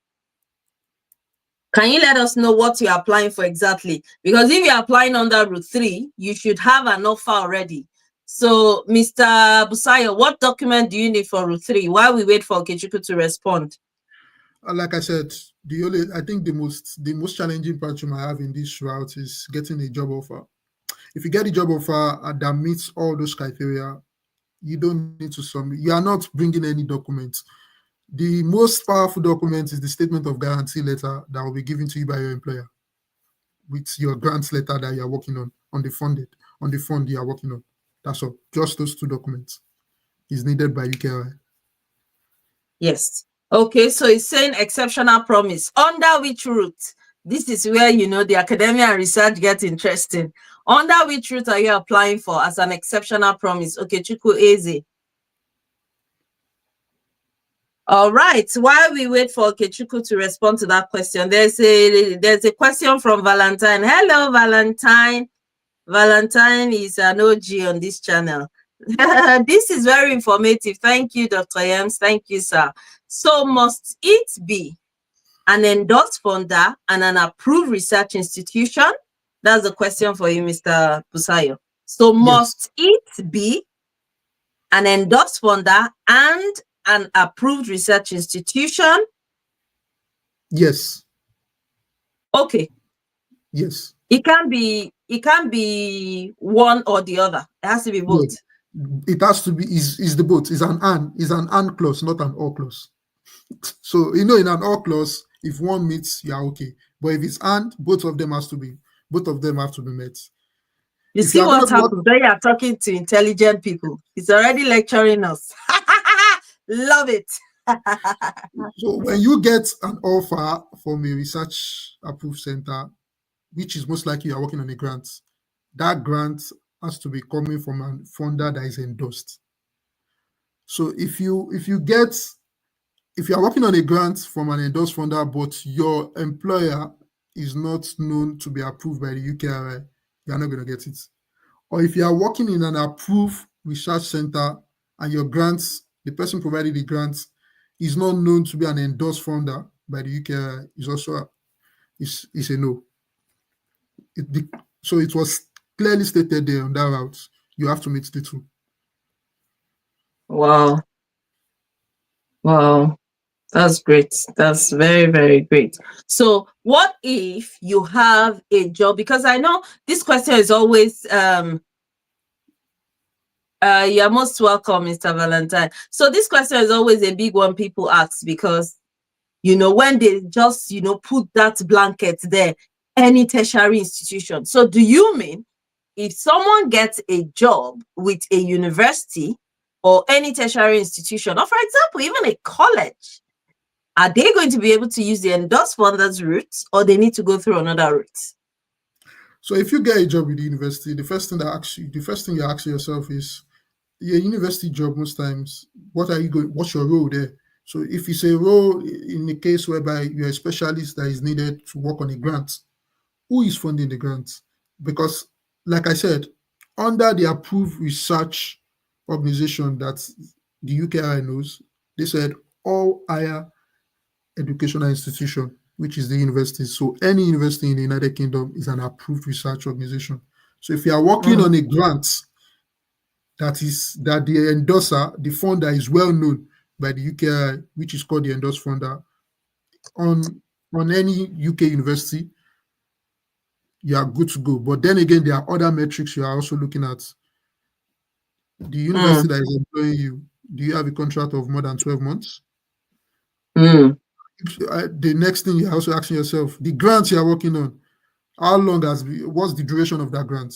Can you let us know what you're applying for exactly? Because if you're applying under Route 3, you should have an offer already. So, Mr. Busayo, what document do you need for Route 3 while we wait for Okechukwu to respond? Like I said, I think the most challenging part you might have in this route is getting a job offer. If you get a job offer that meets all those criteria, you don't need to submit. You are not bringing any documents. The most powerful document is the statement of guarantee letter that will be given to you by your employer with your grant letter that you are working on the fund you are working on. That's all. Just those 2 documents is needed by UKRI. Yes. Okay, so it's saying exceptional promise. Under which route? This is where, the academia and research get interesting. Under which route are you applying for as an exceptional promise? Okay, Chuku Eze. All right, while we wait for Okechukwu to respond to that question, there's a question from Valentine. Hello, Valentine. Valentine is an OG on this channel. This is very informative. Thank you, Dr. Yams. Thank you, sir. So must it be an endorsed funder and an approved research institution? That's the question for you, Mr. Busayo. So must it be an endorsed funder and an approved research institution? Yes. Okay. Yes. It can't be one or the other. It has to be both. No, it has to be is the both. Is an and clause, not an or clause. So in an or clause, if one meets, you are okay. But if it's and, both of them have to be met. You see what happens when you are talking to intelligent people. He's already lecturing us. Love it. So when you get an offer from a research approved center, which is most likely you are working on a grant, that grant has to be coming from a funder that is endorsed. So if you are working on a grant from an endorsed funder, but your employer is not known to be approved by the UKRI, you are not going to get it. Or if you are working in an approved research center and your grants, the person providing the grants is not known to be an endorsed funder by the UKRI, is also is a no. So it was clearly stated there on that route. You have to meet the 2. Wow. Wow. That's great. That's very, very great. So what if you have a job? Because I know this question is always you're most welcome, Mr. Valentine. So this question is always a big one people ask because when they just put that blanket there, any tertiary institution. So do you mean if someone gets a job with a university or any tertiary institution, or for example, even a college, are they going to be able to use the endorsed funders route, or they need to go through another route? So if you get a job with the university, the first thing you ask yourself is, your university job, most times, what are you going? What's your role there? So if it's a role in a case whereby you're a specialist that is needed to work on a grant, who is funding the grant? Because, like I said, under the approved research organization that the UKRI knows, they said all higher educational institution, which is the university. So any university in the United Kingdom is an approved research organization. So if you are working Mm, on a grant that the endorser, the funder is well known by the UKRI, which is called the endorsed funder, on any UK university, you are good to go. But then again, there are other metrics you are also looking at. The university mm, that is employing you, do you have a contract of more than 12 months? mm, The next thing you're also asking yourself, the grants you are working on, how long what's the duration of that grant?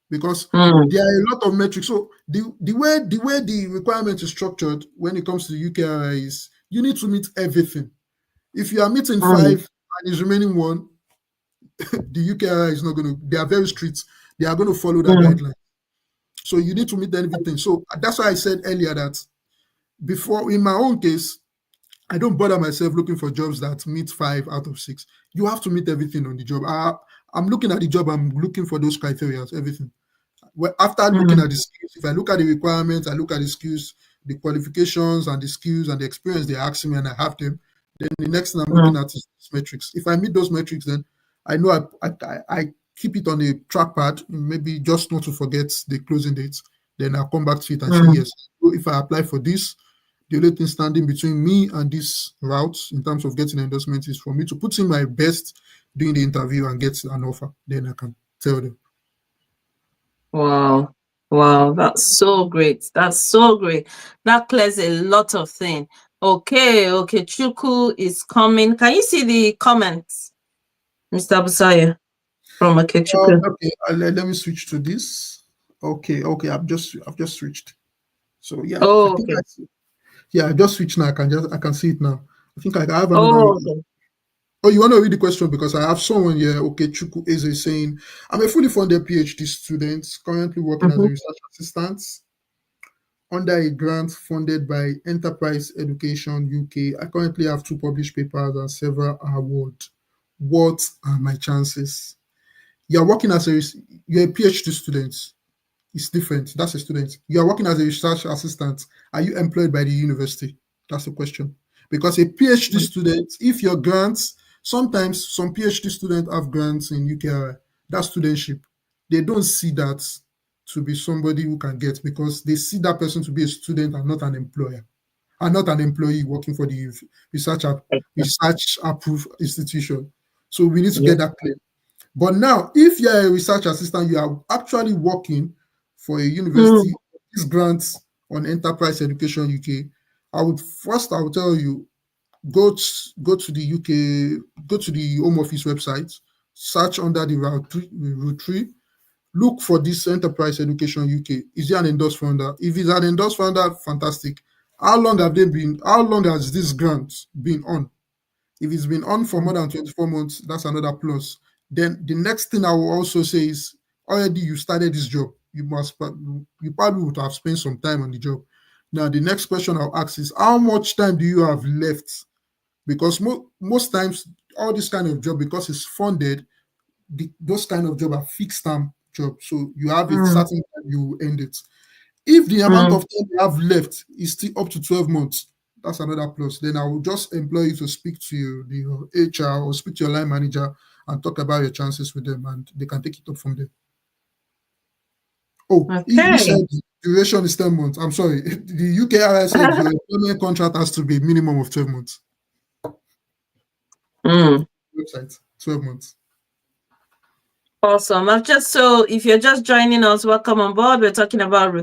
Because mm, there are a lot of metrics. So the way the requirement is structured when it comes to the UKRI is you need to meet everything. If you are meeting mm, five and is remaining one, the UKRI is not going to. They are very strict. They are going to follow that mm, guideline. So you need to meet everything. So that's why I said earlier that before, in my own case, I don't bother myself looking for jobs that meet 5 out of 6. You have to meet everything on the job. I'm looking at the job. I'm looking for those criteria, everything. Well, after looking mm, at the skills, if I look at the requirements, I look at the skills, the qualifications, and the skills and the experience they're asking me, and I have them. Then the next thing I'm looking mm, at is metrics. If I meet those metrics, then I know I keep it on a trackpad, maybe just not to forget the closing dates. Then I'll come back to it and say mm. yes. So if I apply for this, the only thing standing between me and this route in terms of getting endorsement is for me to put in my best during the interview and get an offer. Then I can tell them. Wow. Wow, that's so great. That's so great. That clears a lot of things. Okay, okay. Chuku is coming. Can you see the comments, Mr. Busayo, from Okechukwu? Okay, let me switch to this. Okay, okay, I've just switched. So yeah, I Oh, think okay. I just switched now. I can see it now. I think I have another. Oh, okay. Oh, you want to read the question because I have someone here. Okay, Chuku Eze saying, I'm a fully funded PhD student currently working as a Mm-hmm. research assistant under a grant funded by Enterprise Education UK. I currently have 2 published papers and several awards. What are my chances? You're working as you're a PhD student. It's different. That's a student. You are working as a research assistant. Are you employed by the university? That's the question. Because a PhD student, if your grants, sometimes some PhD students have grants in UKRI, that's studentship. They don't see that to be somebody who can get because they see that person to be a student and not an employer, and not an employee working for the research research approved institution. So we need to get Yeah. that clear. But now, if you're a research assistant, you are actually working for a university, Mm, these grants on Enterprise Education UK. I would tell you, go to the UK, go to the Home Office website, search under the route 3, look for this Enterprise Education UK. Is there an endorsed funder? If it's an endorsed funder, fantastic. How long has this grant been on? If it's been on for more than 24 months, that's another plus. Then the next thing I will also say is already you started this job. You probably would have spent some time on the job. Now the next question I'll ask is how much time do you have left? Because most times all this kind of job, because it's funded, those kind of job are fixed term job. So you have a mm, certain time you end it. If the amount mm. of time you have left is still up to 12 months, that's another plus. Then I will just employ you to speak to the HR or speak to your line manager and talk about your chances with them, and they can take it up from there. Oh, he Okay. said duration is 10 months. I'm sorry. The UKRI said your employment contract has to be a minimum of 12 months. Mm. Website, 12 months. Awesome. So if you're just joining us, welcome on board. We're talking about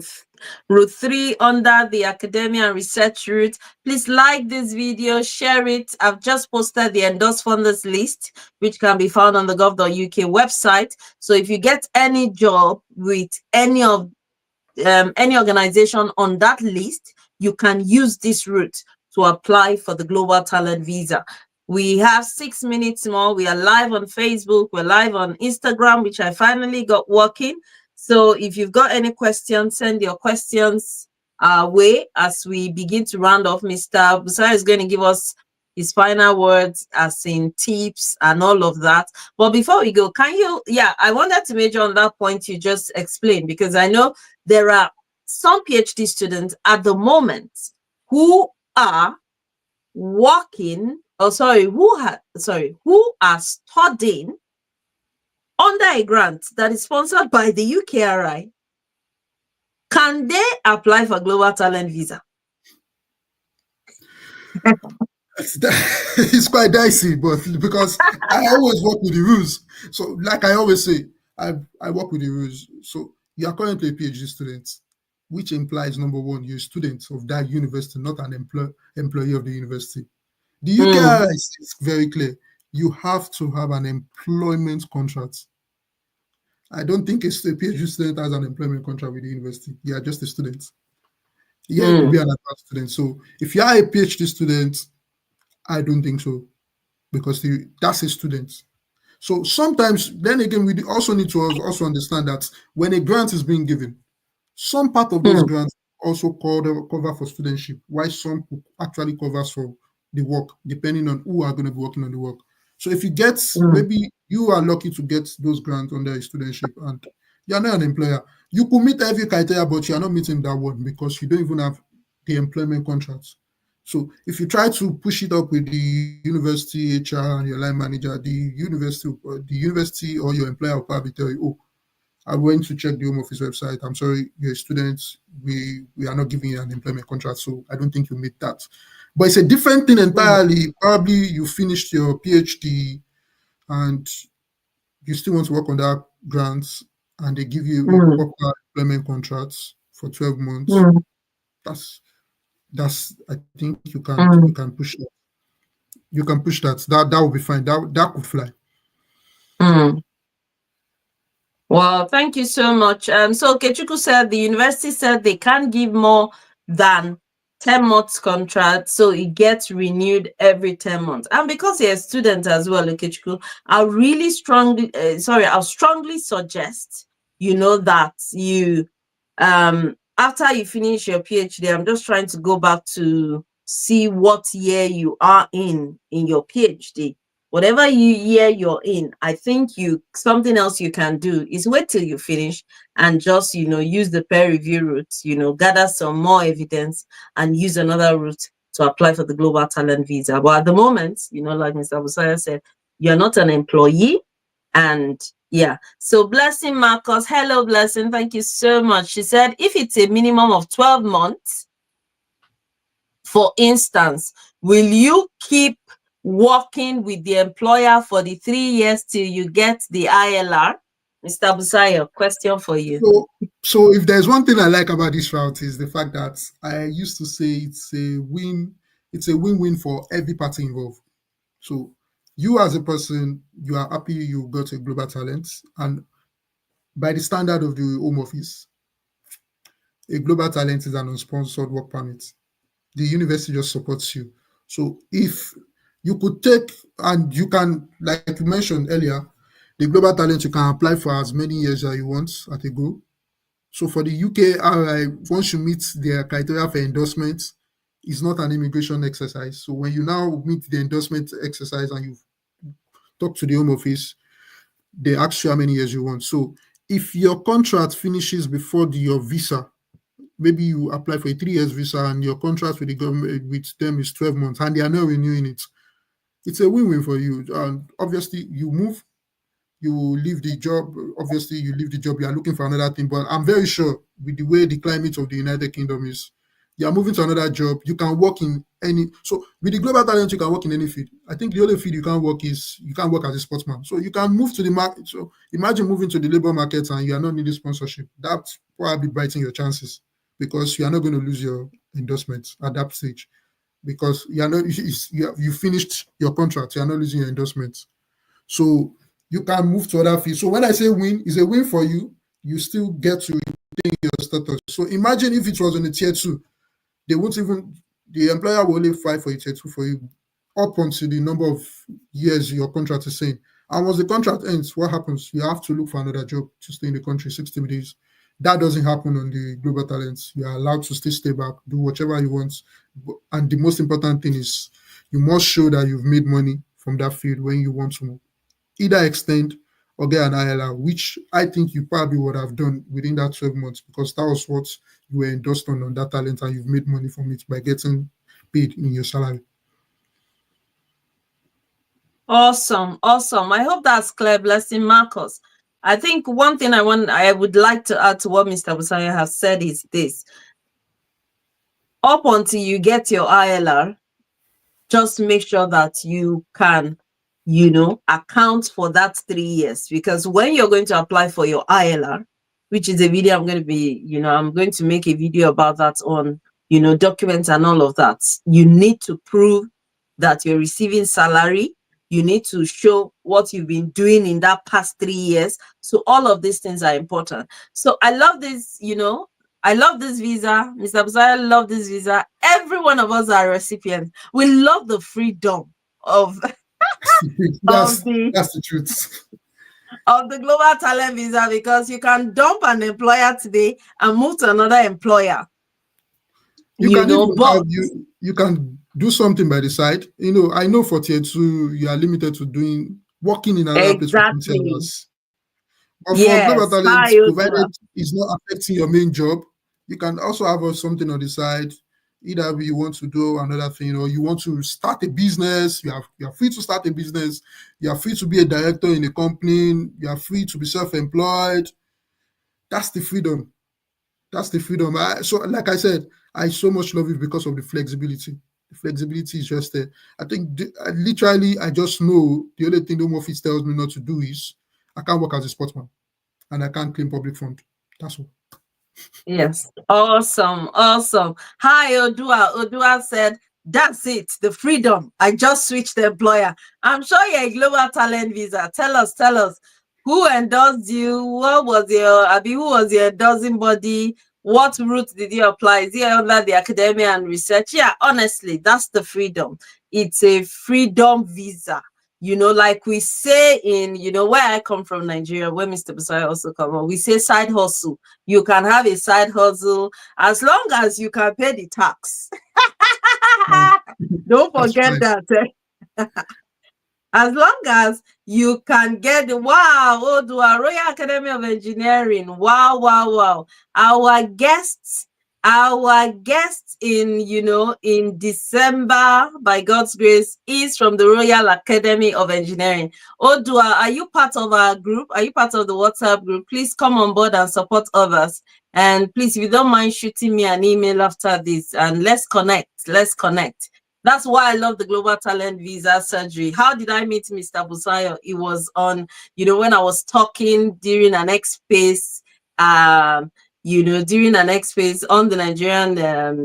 route 3 under the academia and research route. Please like this video, share it. I've just posted the endorsed funders list, which can be found on the gov.uk website. So if you get any job with any organization on that list, you can use this route to apply for the Global Talent Visa. We have 6 minutes more. We are live on Facebook. We're live on Instagram, which I finally got working. So if you've got any questions, send your questions our way as we begin to round off. Mr. Busayo is going to give us his final words, as in tips and all of that. But before we go, can you, I wanted to major on that point you just explained, because I know there are some PhD students at the moment who are working, who are studying under a grant that is sponsored by the UKRI. Can they apply for Global Talent Visa? It's quite dicey, but because I always work with the rules. So, like I always say, I work with the rules. So, you are currently a PhD student, which implies, number one, you're a student of that university, not an employee of the university. The UKRI is very clear. You have to have an employment contract. I don't think a PhD student has an employment contract with the university. You are just a student. Yeah, it could be an advanced student. So, if you are a PhD student, I don't think so, because that's a student. So sometimes, then again, we also need to also understand that when a grant is being given, some part of those grants also cover for studentship, while some actually covers for the work, depending on who are going to be working on the work. So if you get, maybe you are lucky to get those grants under a studentship and you're not an employer, you could meet every criteria, but you're not meeting that one because you don't even have the employment contracts. So if you try to push it up with the university HR and your line manager, the university or your employer will probably tell you, oh, I went to check the Home Office website. I'm sorry, you're a student. We are not giving you an employment contract, so I don't think you meet that. But it's a different thing entirely. Probably you finished your PhD and you still want to work on that grant, and they give you a proper employment contract for 12 months. That's I think you can push that. You can push that. That will be fine. That could fly. Well, thank you so much. So Kechuku said the university said they can't give more than 10 months contract, so it gets renewed every 10 months. And because you're a student as well, Kechuku, I'll strongly suggest, that you, after you finish your PhD, I'm just trying to go back to see what year you are in your PhD. Whatever year you're in, I think something else you can do is wait till you finish and just, use the peer review route, gather some more evidence and use another route to apply for the Global Talent Visa. But at the moment, like Mr. Busayo said, you're not an employee. And so Blessing Marcos, hello Blessing, thank you so much. She said, if it's a minimum of 12 months, for instance, will you keep working with the employer for the 3 years till you get the ILR? Mr. Busayo, question for you. So if there's one thing I like about this route is the fact that I used to say it's a win-win for every party involved. So you as a person, you are happy you got a global talent, and by the standard of the Home Office, a global talent is an unsponsored work permit. The university just supports you. So if you could take, and you can, like you mentioned earlier, the global talent, you can apply for as many years as you want at a go. So for the UKRI, once you meet their criteria for endorsement, it's not an immigration exercise. So when you now meet the endorsement exercise and you talk to the Home Office, they ask you how many years you want. So if your contract finishes before your visa, maybe you apply for a 3 years visa and your contract with the government with them is 12 months and they are not renewing it, it's a win-win for you. And obviously you move, you leave the job. Obviously you leave the job, you are looking for another thing. But I'm very sure with the way the climate of the United Kingdom is, you are moving to another job, you can work in any, so with the global talent, you can work in any field. I think the only field you can't work is, you can't work as a sportsman. So you can move to the market. So imagine moving to the labor market and you are not needing sponsorship. That's probably biting your chances, because you are not going to lose your endorsement at that stage, because you are not, you finished your contract, you are not losing your endorsement. So you can move to other fields. So when I say win, it's a win for you. You still get to retain your status. So imagine if it was on a tier 2, they won't even, the employer will only fight for a tier 2 for you up until the number of years your contract is saying. And once the contract ends, what happens? You have to look for another job to stay in the country 60 days. That doesn't happen on the global talents. You are allowed to stay back, do whatever you want. And the most important thing is you must show that you've made money from that field when you want to either extend or get an ILR, which I think you probably would have done within that 12 months because that was what you were endorsed on that talent and you've made money from it by getting paid in your salary. Awesome, awesome. I hope that's clear, Blessing Marcus. I think one thing I would like to add to what Mr. Busayo has said is this. Up until you get your ILR, just make sure that you can, account for that 3 years. Because when you're going to apply for your ILR, which is a video I'm going to make a video about that on, documents and all of that. You need to prove that you're receiving salary. You need to show what you've been doing in that past 3 years. So all of these things are important. So I love this, I love this visa. Mr. Busayo love this visa. Every one of us are recipients. We love the freedom of, that's the the truth. Of the global talent visa, because you can dump an employer today and move to another employer. You can even but you can do something by the side. I know for tier 2, you are limited to working in another place for 20 hours. But for global talents, provided it's not affecting your main job, you can also have something on the side. Either you want to do another thing or you want to start a business. You are free to start a business. You are free to be a director in a company. You are free to be self-employed. That's the freedom. That's the freedom. So like I said, I so much love it because of the flexibility. The flexibility is just there. I think literally I just know the only thing the Home Office tells me not to do is I can't work as a sportsman and I can't claim public fund. That's all. Yes. Awesome. Awesome. Hi, Odua. Odua said, that's it. The freedom. I just switched the employer. I'm sure you're a global talent visa. Tell us. Who endorsed you? Who was your endorsing body? What route did you apply? Is it under the academia and research? Yeah, honestly, that's the freedom. It's a freedom visa. Like we say in, where I come from, Nigeria, where Mr. Busayo also come from, we say side hustle. You can have a side hustle as long as you can pay the tax. Don't forget that. As long as you can get Royal Academy of Engineering. Wow. Our guests in December, by God's grace, is from the Royal Academy of Engineering. Odua, are you part of our group? Are you part of the WhatsApp group? Please come on board and support others. And please, if you don't mind shooting me an email after this, and let's connect. That's why I love the Global Talent Visa Surgery. How did I meet Mr. Busayo? It was on, when I was talking during an X-Space, during an X-Space on the Nigerian,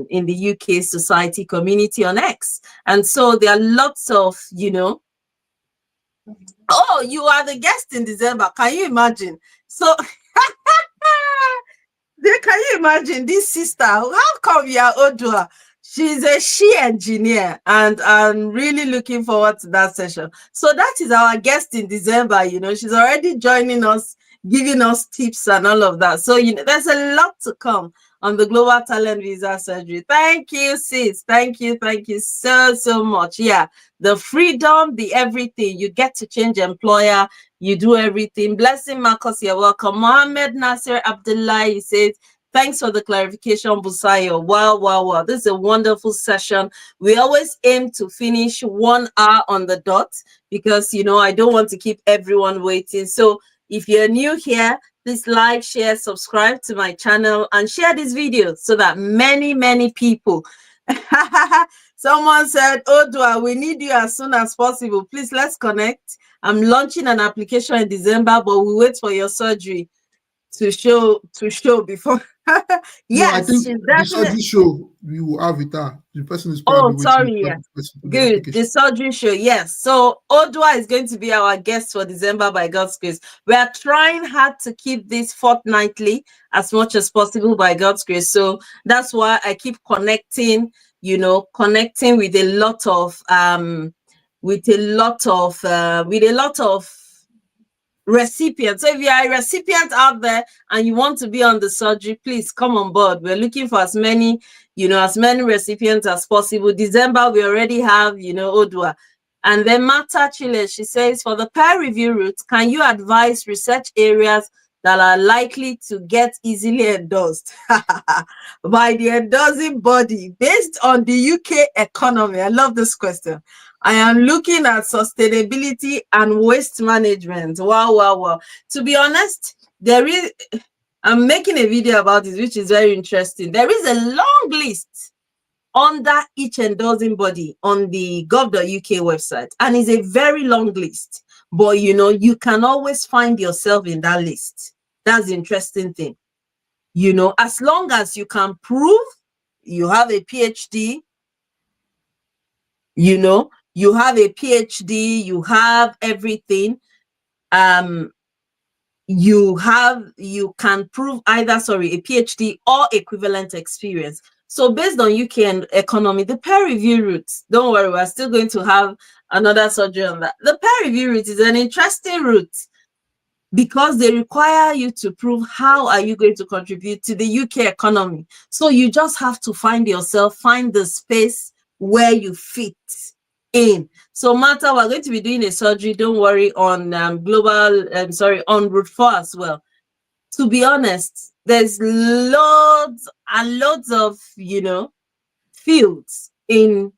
in the UK society community on X. And so there are lots of, oh, you are the guest in December. Can you imagine? So, can you imagine this sister? How come you are Odua? She's a engineer, and I'm really looking forward to that session. So that is our guest in December. She's already joining us, giving us tips and all of that. So, there's a lot to come on the Global Talent Visa Surgery. Thank you, sis. Thank you so much. Yeah, the freedom, the everything. You get to change employer. You do everything. Blessing Marcus, you're welcome. Mohammed Nasir Abdullah, he says, thanks for the clarification, Busayo. Wow. This is a wonderful session. We always aim to finish 1 hour on the dot because, I don't want to keep everyone waiting. So if you're new here, please like, share, subscribe to my channel and share this video so that many people. Someone said, Odua, we need you as soon as possible. Please, let's connect. I'm launching an application in December, but we wait for your surgery to show before. Yes, no, I think the surgery show we will have it. The person is probably waiting. Sorry, yes. Good. The surgery show, yes. So Odua is going to be our guest for December by God's grace. We are trying hard to keep this fortnightly as much as possible by God's grace. So that's why I keep connecting with a lot of recipient. So if you are a recipient out there and you want to be on the surgery, please come on board. We're looking for as many, as many recipients as possible. December, we already have, Odua. And then Marta Chile, she says, for the peer review route, can you advise research areas that are likely to get easily endorsed by the endorsing body based on the UK economy? I love this question. I am looking at sustainability and waste management. Wow, wow, wow. To be honest, I'm making a video about this, which is very interesting. There is a long list under each endorsing body on the gov.uk website, and it's a very long list. But you can always find yourself in that list. That's the interesting thing. As long as you can prove you have a PhD, you have a PhD, you have everything, you can prove either, a PhD or equivalent experience. So based on UK and economy, the peer review route, don't worry, we're still going to have another surgery on that. The peer review route is an interesting route because they require you to prove how are you going to contribute to the UK economy. So you just have to find the space where you fit in. So Martha, we're going to be doing a surgery, don't worry, on on Route 4 as well. To be honest, there's loads and loads of fields in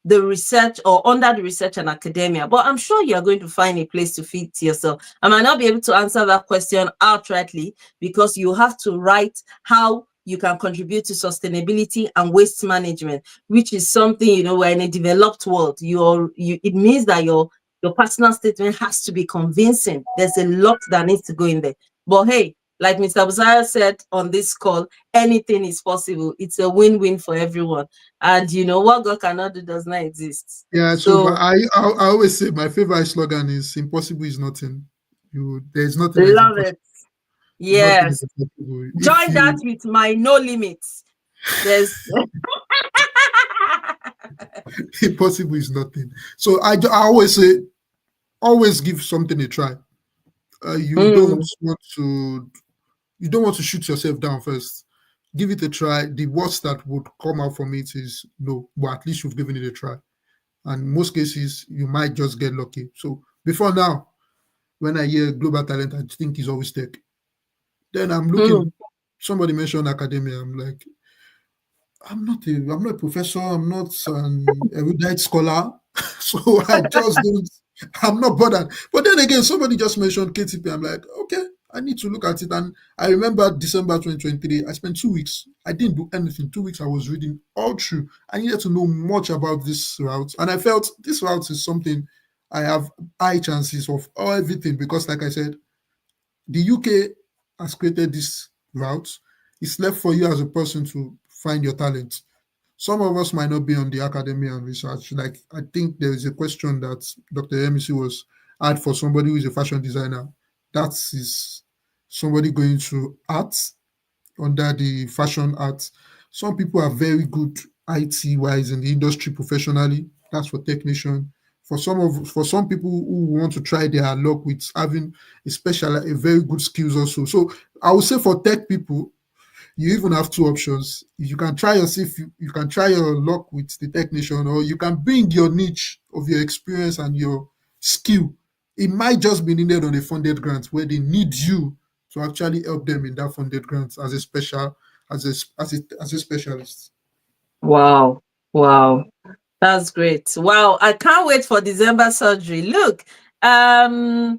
the research or under the research and academia, but I'm sure you're going to find a place to fit yourself. I might not be able to answer that question outrightly because you have to write how you can contribute to sustainability and waste management, which is something, we're in a developed world. It means that your personal statement has to be convincing. There's a lot that needs to go in there. But hey, like Mr. Busayo said on this call, anything is possible. It's a win-win for everyone. And what God cannot do does not exist. Yeah, so but I always say my favorite slogan is impossible is nothing. There's nothing that is Love impossible. it. Nothing is Yes. impossible. Join that with my no limits. There's impossible is nothing. So I always say, always give something a try. You don't want to shoot yourself down first. Give it a try. The worst that would come out from it is no, but at least you've given it a try. And in most cases, you might just get lucky. So before now, when I hear global talent, I think it's always tech. Then I'm looking, somebody mentioned academia. I'm like, I'm not a professor. I'm not an erudite scholar. So I just don't, I'm not bothered. But then again, somebody just mentioned KTP. I'm like, okay, I need to look at it. And I remember December 2023, I spent 2 weeks. I didn't do anything. 2 weeks, I was reading all through. I needed to know much about this route. And I felt this route is something I have high chances of everything because, like I said, the UK has created this route. It's left for you as a person to find your talent. Some of us might not be on the academia and research. Like I think there is a question that Dr. MEC was had for somebody who is a fashion designer. That is somebody going to arts under the fashion arts. Some people are very good IT wise in the industry professionally. That's for technician. For some people who want to try their luck with having a very good skills also. So I would say for tech people, you even have two options. You can try yourself, you can try your luck with the technician, or you can bring your niche of your experience and your skill. It might just be needed on a funded grant where they need you to actually help them in that funded grant as a specialist. Wow. Wow. That's great. Wow. I can't wait for December surgery. Look, Odua,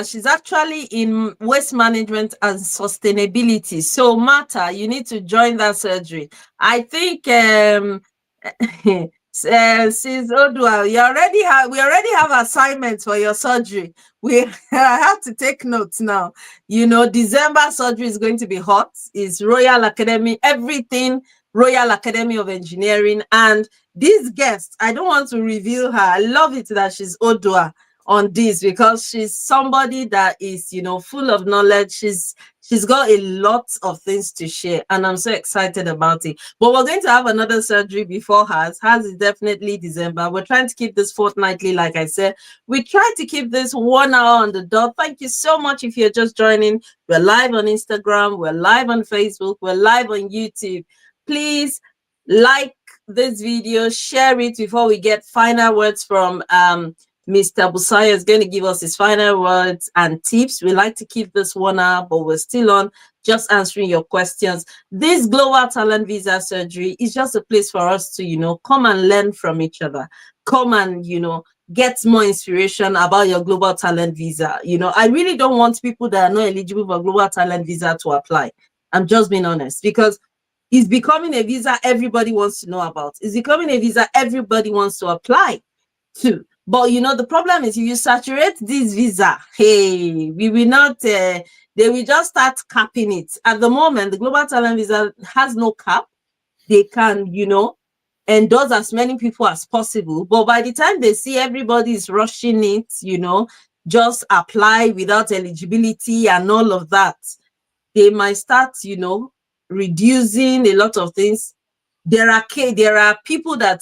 she's actually in waste management and sustainability. So Martha, you need to join that surgery. I think since Odua, we already have assignments for your surgery. We I have to take notes now. December surgery is going to be hot. It's Royal Academy, everything Royal Academy of Engineering. And this guest, I don't want to reveal her. I love it that she's Odua on this because she's somebody that is, full of knowledge. She's She's got a lot of things to share, and I'm so excited about it. But we're going to have another surgery before hers. Hers is definitely December. We're trying to keep this fortnightly, like I said. We try to keep this 1 hour on the dot. Thank you so much if you're just joining. We're live on Instagram. We're live on Facebook. We're live on YouTube. Please like this video, share it before we get final words from Mr. Busayo is going to give us his final words and tips. We like to keep this 1 hour, but we're still on just answering your questions. This Global Talent Visa Surgery is just a place for us to, come and learn from each other. Come and, get more inspiration about your Global Talent Visa. I really don't want people that are not eligible for Global Talent Visa to apply. I'm just being honest, because it's becoming a visa everybody wants to know about. It's becoming a visa everybody wants to apply to. But the problem is, if you saturate this visa, hey, we will not, they will just start capping it. At the moment, the Global Talent Visa has no cap. They can, endorse as many people as possible. But by the time they see everybody is rushing it, just apply without eligibility and all of that, they might start, reducing a lot of things. There are people that,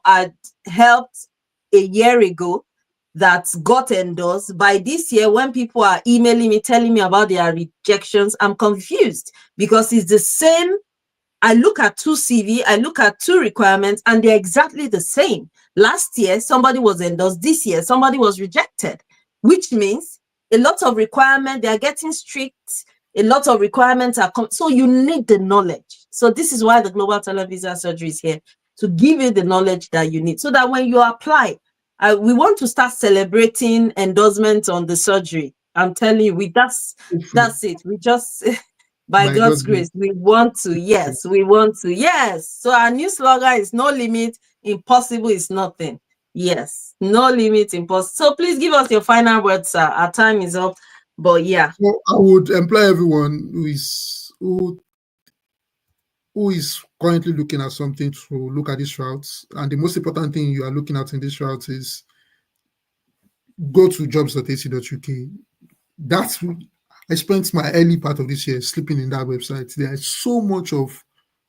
had helped a year ago that got endorsed. By this year, when people are emailing me, telling me about their rejections, I'm confused, because it's the same. I look at two CV, I look at two requirements, and they're exactly the same. Last year, somebody was endorsed. This year, somebody was rejected, which means a lot of requirements, they are getting strict. A lot of requirements are so you need the knowledge. So this is why the Global Talent Visa Surgery is here, to give you the knowledge that you need, so that when you apply, we want to start celebrating endorsements on the surgery. I'm telling you, that's it. We just by By God's God's grace, grace. we want to. Yes, we want to. Yes. So our new slogan is no limit, impossible is nothing. Yes, no limit, impossible. So please give us your final words, sir. Our time is up. But yeah. So I would employ everyone who is currently looking at something to look at these routes. And the most important thing you are looking at in this route is go to jobs.ac.uk. That's I spent my early part of this year sleeping in that website. There is so much of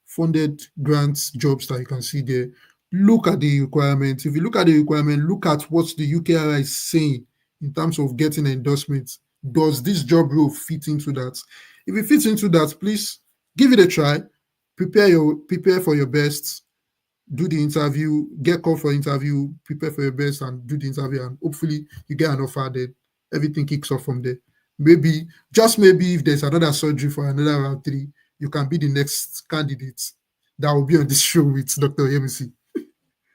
funded grants jobs that you can see there. Look at the requirements. If you look at the requirement, look at what the UKRI is saying in terms of getting endorsements. Does this job role fit into that? If it fits into that, please give it a try. Prepare for your best. Do the interview, get called for interview, prepare for your best and do the interview, and hopefully you get an offer. Then everything kicks off from there. Maybe, just maybe, if there's another surgery for another round 3, you can be the next candidate that will be on this show with Dr. Yemisi.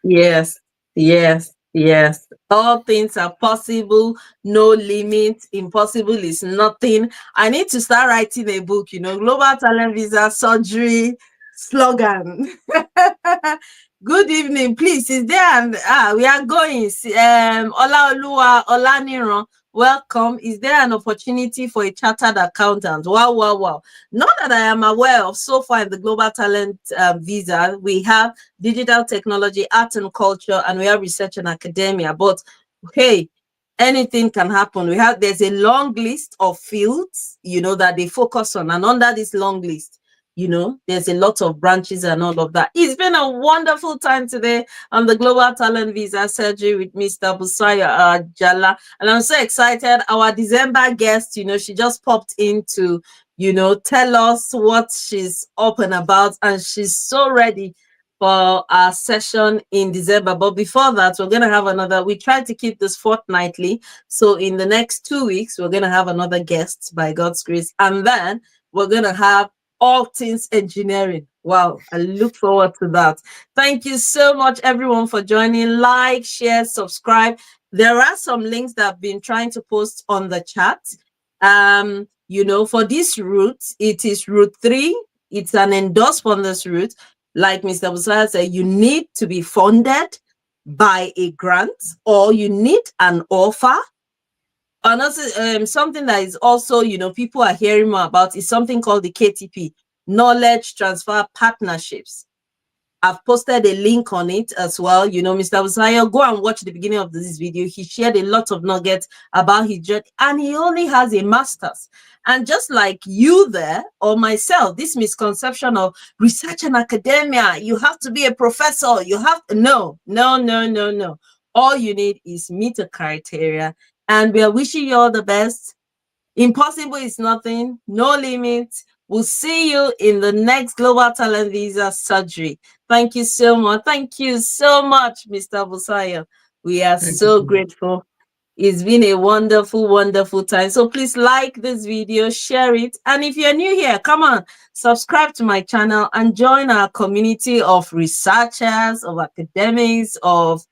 Yes, yes, yes. All things are possible. No limit. Impossible is nothing. I need to start writing a book, Global Talent Visa Surgery slogan. Good evening, please. Is there we are going. Olaoluwa Olaniran, welcome. Is there an opportunity for a chartered accountant? Wow, wow, wow. Not that I am aware of so far in the Global Talent Visa. We have digital technology, art and culture, and we have research and academia. But hey, anything can happen. There's a long list of fields, that they focus on, and under this long list, there's a lot of branches and all of that. It's been a wonderful time today on the Global Talent Visa Surgery with Mr. Busayo Ajala. And I'm so excited. Our December guest, she just popped in to, tell us what she's up and about. And she's so ready for our session in December. But before that, we're going to have we try to keep this fortnightly. So in the next 2 weeks, we're going to have another guest by God's grace. And then we're going to have all things engineering. Wow, I look forward to that. Thank you so much, everyone, for joining. Like, share, subscribe. There are some links that I've been trying to post on the chat. For this route, it is route 3. It's an endorsed on this route. Like Mr. Busayo said, you need to be funded by a grant, or you need an offer. And also, something that is also, people are hearing more about is something called the KTP, Knowledge Transfer Partnerships. I've posted a link on it as well. You know, Mr. Busayo, go and watch the beginning of this video. He shared a lot of nuggets about his journey, and he only has a master's. And just like you there or myself, this misconception of research and academia, you have to be a professor. You have to, no. All you need is meet a criteria, and we are wishing you all the best. Impossible is nothing, no limit. We'll see you in the next Global Talent Visa surgery. Thank you so much. Thank you so much, Mr. Busayo. We are Thank you so so much. grateful. It's been a wonderful, wonderful time. So please like this video, share it. And if you're new here, come on, subscribe to my channel and join our community of researchers, of academics, of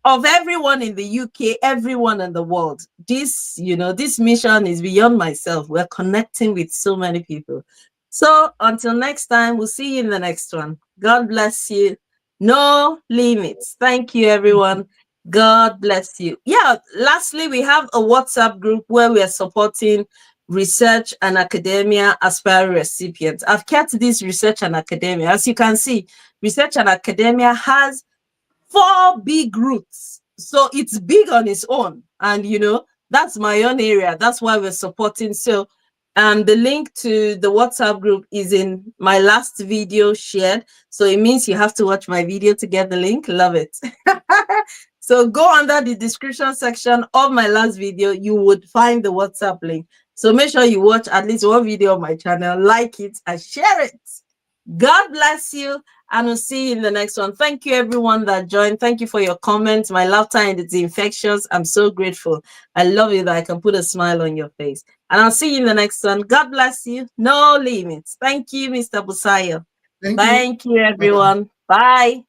everyone in the UK, everyone in the world. This, you know, this mission is beyond myself. We're connecting with so many people. So until next time, we'll see you in the next one. God bless you. No limits. Thank you, everyone. God bless you. Yeah, lastly, we have a WhatsApp group where we are supporting research and academia aspiring recipients. I've kept this research and academia. As you can see, research and academia has 4 big roots. So it's big on its own. And, you know, that's my own area. That's why we're supporting. So the link to the WhatsApp group is in my last video shared. So it means you have to watch my video to get the link. Love it. So go under the description section of my last video. You would find the WhatsApp link. So make sure you watch at least one video on my channel, like it and share it. God bless you, and we'll see you in the next one. Thank you, everyone that joined. Thank you for your comments. My laughter and it's infectious. I'm so grateful. I love you that I can put a smile on your face. And I'll see you in the next one. God bless you. No limits. Thank you, Mr. Busayo. Thank you. Thank you, Bye. everyone. Bye.